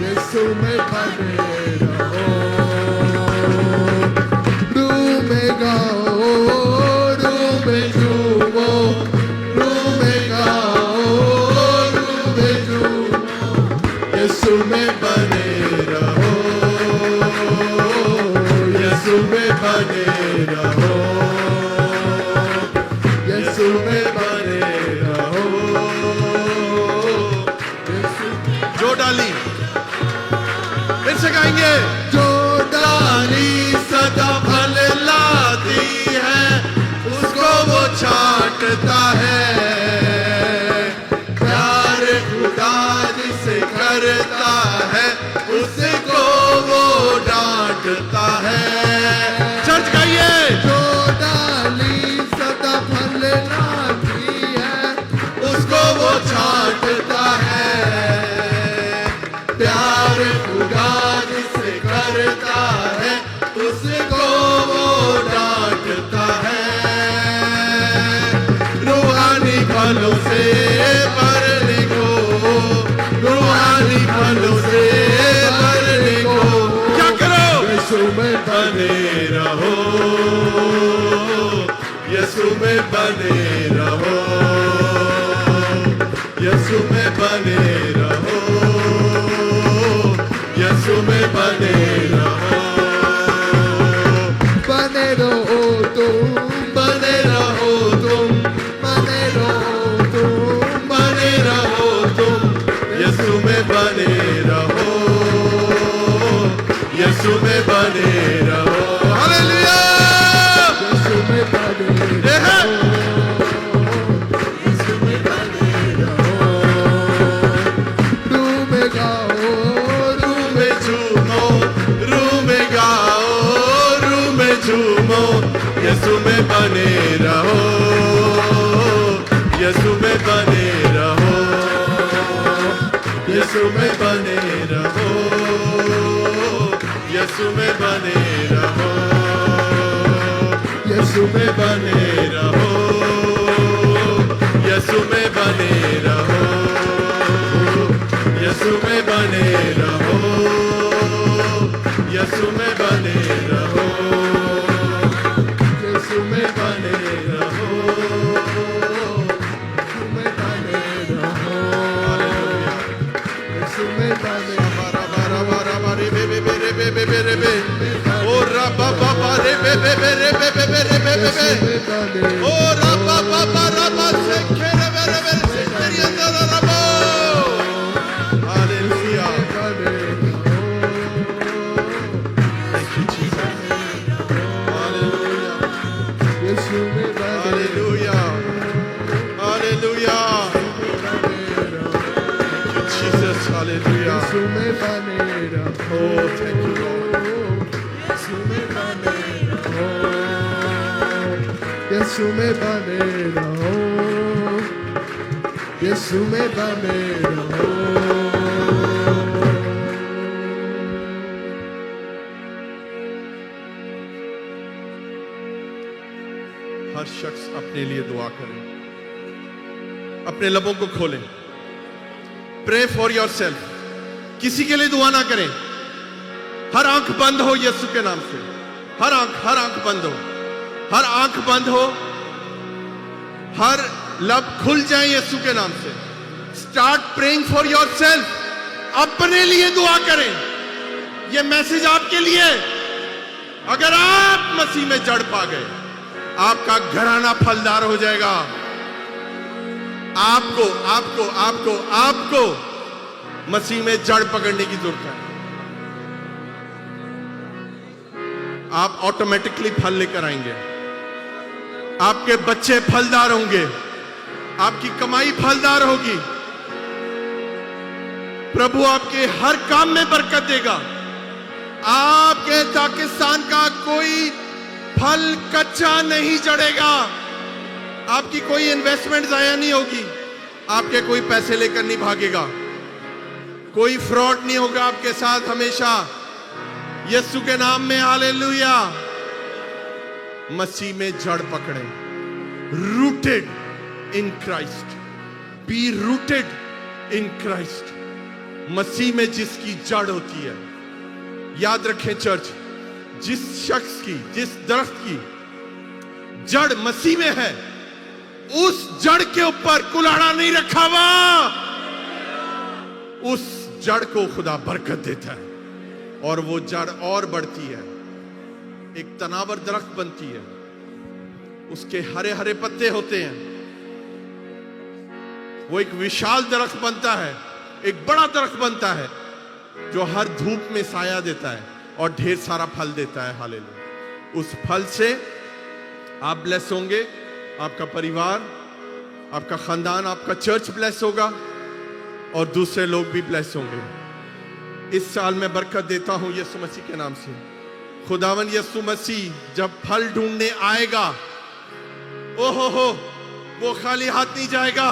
यीशु में बने रहो। रूह में गाओ, रूह में झूमो, रूह में गाओ, रूह में झूमो, यीशु में बने रहो, यीशु में बने रहो, यीशु में बने रहो, जो डाली, फिर से गाएंगे। जो डाली सदा फल लाती है, उसको वो छांटता है। प्यार खुदा जिसे करता है, उसको वो डांटता है। चर्च गाइए। जो डाली सदा फल लाती है, उसको वो छांटता है। प्यार खुदा जिसे करता है, उसको वो डांटता है। रूहानी फलों से भरने को, रूहानी फलों से भरने को क्या करो? यीशु में बने रहो, यीशु में बने रहो, यीशु में बने रहो, यीशु में बने रहो। बने रहो तुम, बने रहो तुम, बने रहो तुम, बने रहो तुम, यीशु में बने रहो, यीशु में बने रहो। हालेलुया। यीशु में बने ये है। यीशु में बने रहो। रूह में गाओ, रूह में झूमो, रूह में गाओ, रूह में झूमो, यीशु में बने रहो, यीशु में बने रहो, यीशु में बने रहो, यीशु में बने रहो, यीशु में बने रहो, यीशु में बने रहो, यीशु में बने रहो, यीशु में बने रहो, यीशु में बने रहो, यीशु में बने रहो। यीशु में बने ओ रबा बाबा रे बे बे बे रे बे बे बे रे बे बे बे। ओ रबा बाबा रबा से खेरे बे रे बे से तेरी अंदर रबो। Hallelujah. Thank you, Jesus. Hallelujah. Hallelujah. Hallelujah. Thank you, Jesus. Hallelujah. Oh, thank you, Lord. यीशु में बने रहो, यीशु में बने रहो। हर शख्स अपने लिए दुआ करे, अपने लबों को खोलें। Pray for yourself. किसी के लिए दुआ ना करें। हर आंख बंद हो यीशु के नाम से। हर आंख बंद हो, हर आंख बंद हो, हर लब खुल जाए यीशु के नाम से। Start praying for yourself. अपने लिए दुआ करें। यह मैसेज आपके लिए। अगर आप मसीह में जड़ पा गए, आपका घराना फलदार हो जाएगा। आपको आपको आपको आपको मसीह में जड़ पकड़ने की जरूरत है। आप ऑटोमेटिकली फल लेकर आएंगे। आपके बच्चे फलदार होंगे, आपकी कमाई फलदार होगी। प्रभु आपके हर काम में बरकत देगा। आपके पाकिस्तान का कोई फल कच्चा नहीं चढ़ेगा। आपकी कोई इन्वेस्टमेंट जाया नहीं होगी। आपके कोई पैसे लेकर नहीं भागेगा। कोई फ्रॉड नहीं होगा आपके साथ हमेशा। यीशु के नाम में हालेलुया। मसीह में जड़ पकड़े, rooted in Christ. B rooted in Christ, मसीह में जिसकी जड़ होती है। याद रखें चर्च, जिस शख्स की, जिस दरख्त की जड़ मसीह में है, उस जड़ के ऊपर कुल्हाड़ा नहीं रखा हुआ, उस जड़ को खुदा बरकत देता है और वो जड़ और बढ़ती है, एक तनावर दरख्त बनती है, उसके हरे हरे पत्ते होते हैं, वो एक विशाल दरख्त बनता है, एक बड़ा दरख्त बनता है जो हर धूप में साया देता है और ढेर सारा फल देता है। हालेलुया। उस फल से आप ब्लेस होंगे, आपका परिवार, आपका खानदान, आपका चर्च ब्लेस होगा और दूसरे लोग भी ब्लेस होंगे। इस साल मैं बरकत देता हूं यीशु मसीह के नाम से। खुदावन यीशु मसीह जब फल ढूंढने आएगा, ओहो हो, वो खाली हाथ नहीं जाएगा,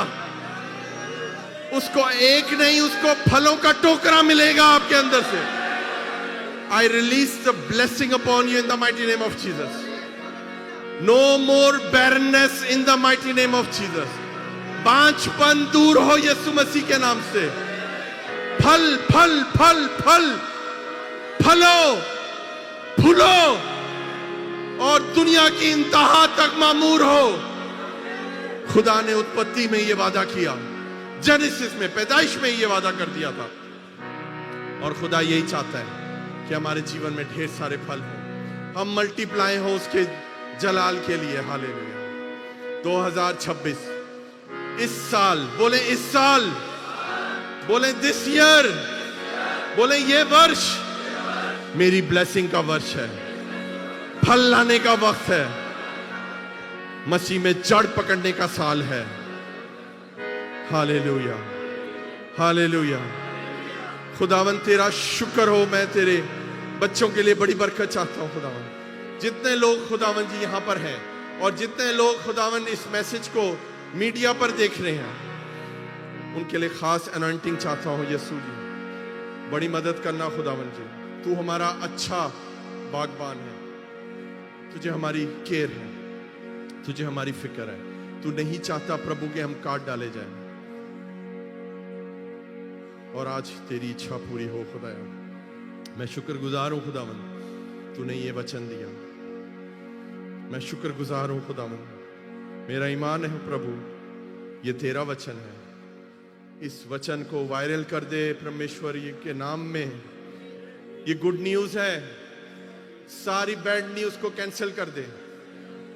उसको एक नहीं, उसको फलों का टोकरा मिलेगा आपके अंदर से। I release the blessing upon you in the mighty name of Jesus. No more barrenness in the mighty name of Jesus. बांझपन दूर हो यीशु मसीह के नाम से। फल फल फल फल फलो फूलो और दुनिया की इंतहा तक मामूर हो। खुदा ने उत्पत्ति में ये वादा किया, जेनेसिस में, पैदाइश में ये वादा कर दिया था, और खुदा यही चाहता है कि हमारे जीवन में ढेर सारे फल हो, हम मल्टीप्लाई हो उसके जलाल के लिए। हालेलुया। 2026 इस साल, बोले इस साल, बोले दिस ईयर, बोले ये वर्ष मेरी ब्लेसिंग का वर्ष है, फल लाने का वक्त है, मसीह में जड़ पकड़ने का साल है। Hallelujah, hallelujah. खुदावन तेरा शुक्र हो, मैं तेरे बच्चों के लिए बड़ी बरकत चाहता हूं खुदावन। जितने लोग खुदावन जी यहां पर हैं और जितने लोग खुदावन इस मैसेज को मीडिया पर देख रहे हैं, उनके लिए खास अनॉइंटिंग चाहता हूं यीशु जी। बड़ी मदद करना खुदावन जी, तू हमारा अच्छा बागबान है, तुझे हमारी केयर है, तुझे हमारी फिक्र है। तू नहीं चाहता प्रभु के हम काट डाले जाएं, और आज तेरी इच्छा पूरी हो खुदाया। मैं शुक्रगुजार हूं खुदावन, तूने ये वचन दिया, मैं शुक्रगुजार हूं खुदावन। मेरा ईमान है प्रभु, ये तेरा वचन है, इस वचन को वायरल कर दे परमेश्वर के नाम में। ये गुड न्यूज है, सारी बैड न्यूज को कैंसिल कर दे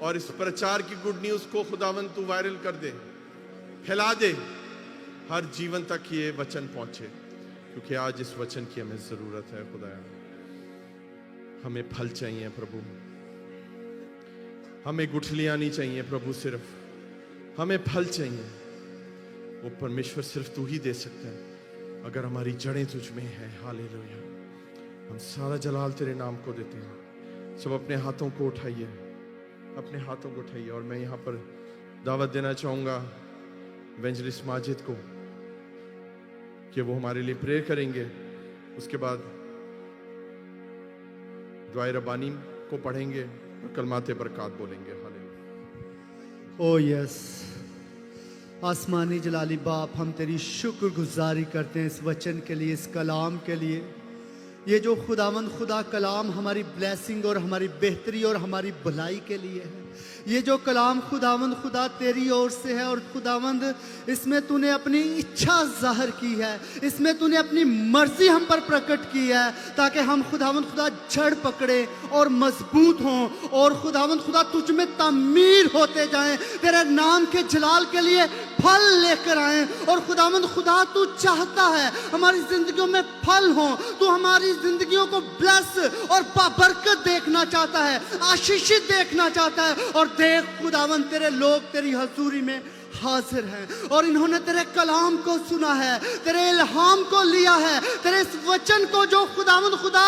और इस प्रचार की गुड न्यूज को खुदावन तू वायरल कर दे, फैला दे, हर जीवन तक ये वचन पहुंचे, क्योंकि आज इस वचन की हमें जरूरत है खुदाया। हमें फल चाहिए प्रभु, हमें गुठलियां नहीं चाहिए प्रभु, सिर्फ हमें फल चाहिए। वो परमेश्वर सिर्फ तू ही दे सकता है अगर हमारी जड़ें तुझ में हैं। हालेलुया। हम सारा जलाल तेरे नाम को देते हैं। सब अपने हाथों को उठाइए, अपने हाथों को उठाइए, और मैं यहाँ पर दावत देना चाहूँगा इवेंजलिस्ट माजिद को कि वो हमारे लिए प्रेयर करेंगे। उसके बाद दुआए रब्बानी को पढ़ेंगे और कलमाते बरकत बोलेंगे। हालेलुया। ओ यस, आसमानी जलाली बाप, हम तेरी शुक्रगुजारी करते हैं इस वचन के लिए, इस कलाम के लिए। ये जो खुदावंद खुदा कलाम हमारी ब्लेसिंग और हमारी बेहतरी और हमारी भलाई के लिए है। ये जो कलाम खुदावंद खुदा तेरी ओर से है, और खुदावंद इसमें तूने अपनी इच्छा जाहिर की है, इसमें तूने अपनी मर्जी हम पर प्रकट की है, ताकि हम खुदावंद खुदा जड़ पकड़े और मजबूत हों, और खुदावंद खुदा तुझ में तामीर होते जाएं, तेरे नाम के जलाल के लिए फल लेकर आए। और खुदावंद खुदा तू चाहता है हमारी जिंदगियों में फल हो, तू हमारी जिंदगियों को ब्लेस और बाबरकत देखना चाहता है, आशीषित देखना चाहता है। और देख खुदावंद, तेरे लोग तेरी हजूरी में हाजिर हैं और इन्होंने तेरे कलाम को सुना है, तेरे इल्हाम को लिया है, तेरे इस वचन को जो खुदावंद खुदा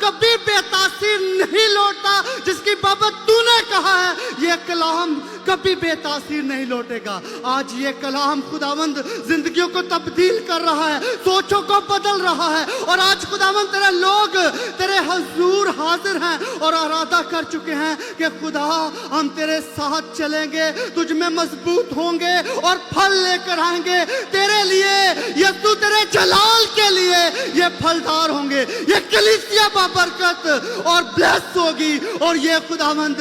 कभी बेतासीर नहीं लौटता, जिसकी बाबत तूने कहा है, ये कलाम कभी बेतासीर नहीं लौटेगा। आज ये कलाम खुदावंद जिंदगियों को तब्दील कर रहा है, सोचों को बदल रहा है। और आज खुदावंद तेरे लोग तेरे हजूर हाजिर हैं और इरादा कर चुके हैं कि खुदा हम तेरे साथ चलेंगे, तुझ में मजबूत होंगे और फल लेकर आएंगे तेरे लिए। यीशु तेरे जलाल के लिए ये फलदार होंगे। ये कलीसिया बाबरकत और ब्लेस होगी। और ये खुदावंद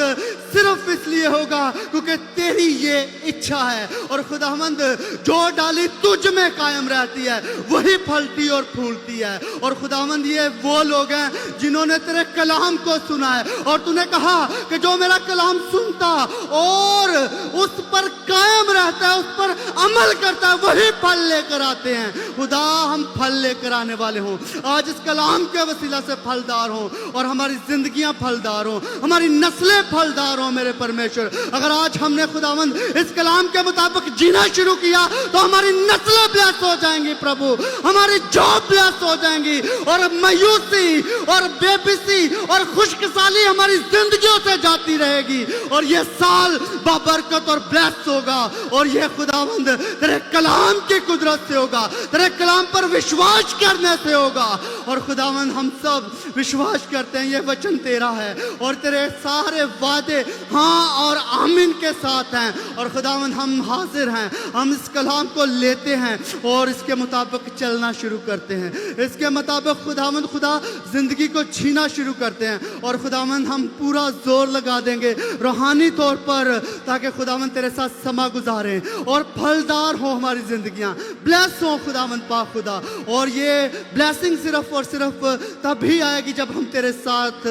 सिर्फ इसलिए होगा क्योंकि तेरी ये इच्छा है। और खुदावंद जो डाली तुझ में कायम रहती है वही फलती और फूलती है। और खुदावंद ये वो लोग हैं जिन्होंने तेरे कलाम को सुना है और तूने कहा कि जो मेरा कलाम सुनता और उस पर कायम रहता है, उस पर अमल करता है, वही फल लेकर आते हैं। खुदा हम फल लेकर आने वाले हों। आज इस कलाम के वसीला से फलदार हों और हमारी जिंदगियां फलदार हों, हमारी नस्लें फलदार हों। मेरे परमेश्वर, अगर आज हमने खुदावंद इस कलाम के मुताबिक जीना शुरू किया तो हमारी नस्लें ब्लेस हो जाएंगी प्रभु, हमारी जॉब ब्लेस हो जाएंगी और मायूसी और बेबसी और खुशकिसाली हमारी जिंदगियों से जाती रहेगी। और ये साल बाबरकत और ब्लेस होगा। और ये खुदावंद तेरे कलाम की कुदरत से होगा, तेरे कलाम पर विश्वास करने से होगा। और खुदावंद हम सब विश्वास करते हैं ये वचन तेरा है और तेरे सारे वादे हाँ और आमीन के साथ हैं। और खुदावंद हम हाजिर हैं, हम इस कलाम को लेते हैं और इसके मुताबिक चलना शुरू करते हैं। इसके मुताबिक खुदावंद खुदा जिंदगी को जीना शुरू करते हैं। और खुदावंद हम पूरा जोर लगा देंगे रूहानी तौर पर ताकि खुदावंद तेरे साथ समा गुजारें और फलदार हो हमारी जिंदगियां, ब्लेस हो खुदावंद पाक खुदा। और ये ब्लेसिंग सिर्फ और सिर्फ तभी आएगी जब हम तेरे साथ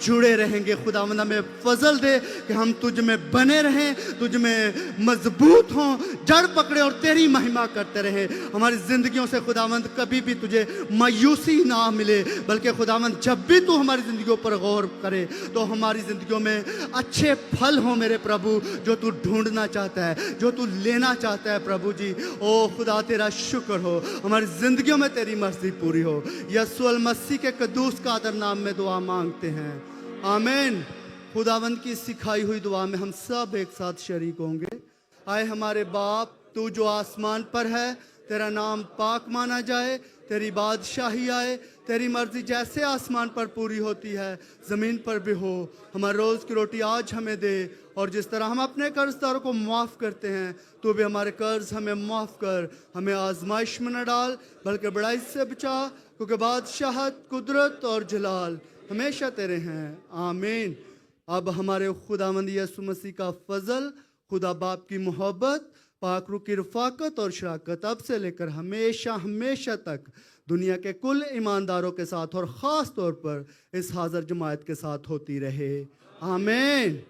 जुड़े रहेंगे। खुदावंद हमें फजल दे कि हम तुझ में बने रहें, तुझ में मजबूत हों, जड़ पकड़े और तेरी महिमा करते रहें। हमारी जिंदगियों से खुदावंद कभी भी तुझे मायूसी ना मिले, बल्कि खुदावंद जब भी तू हमारी जिंदगियों पर गौर करे तो हमारी जिंदगियों में अच्छे फल हो मेरे प्रभु, जो तू ढूंढना चाहता है, जो तू लेना चाहता है प्रभु जी। ओ खुदा तेरा शुक्र हो, हमारी जिंदगियों में तेरी मर्जी पूरी हो। यीशु अल मसीह के कदूस का आदर नाम में दुआ मांगते हैं, आमीन। खुदावंद की सिखाई हुई दुआ में हम सब एक साथ शरीक होंगे। आए हमारे बाप, तू जो आसमान पर है, तेरा नाम पाक माना जाए, तेरी बादशाही आए, तेरी मर्जी जैसे आसमान पर पूरी होती है ज़मीन पर भी हो। हमारे रोज़ की रोटी आज हमें दे और जिस तरह हम अपने कर्जदारों को माफ़ करते हैं तो भी हमारे कर्ज हमें माफ़ कर। हमें आजमाइश में न डाल बल्कि बड़ाई से बचा, क्योंकि बादशाहत, कुदरत और जलाल हमेशा तेरे हैं, आमीन। अब हमारे खुदावंद यीशु मसीह का फजल, खुदा बाप की मोहब्बत, पाक रूह की रफ़ाकत और शराकत अब से लेकर हमेशा हमेशा तक दुनिया के कुल ईमानदारों के साथ और ख़ास तौर पर इस हाज़िर जमात के साथ होती रहे, आमीन।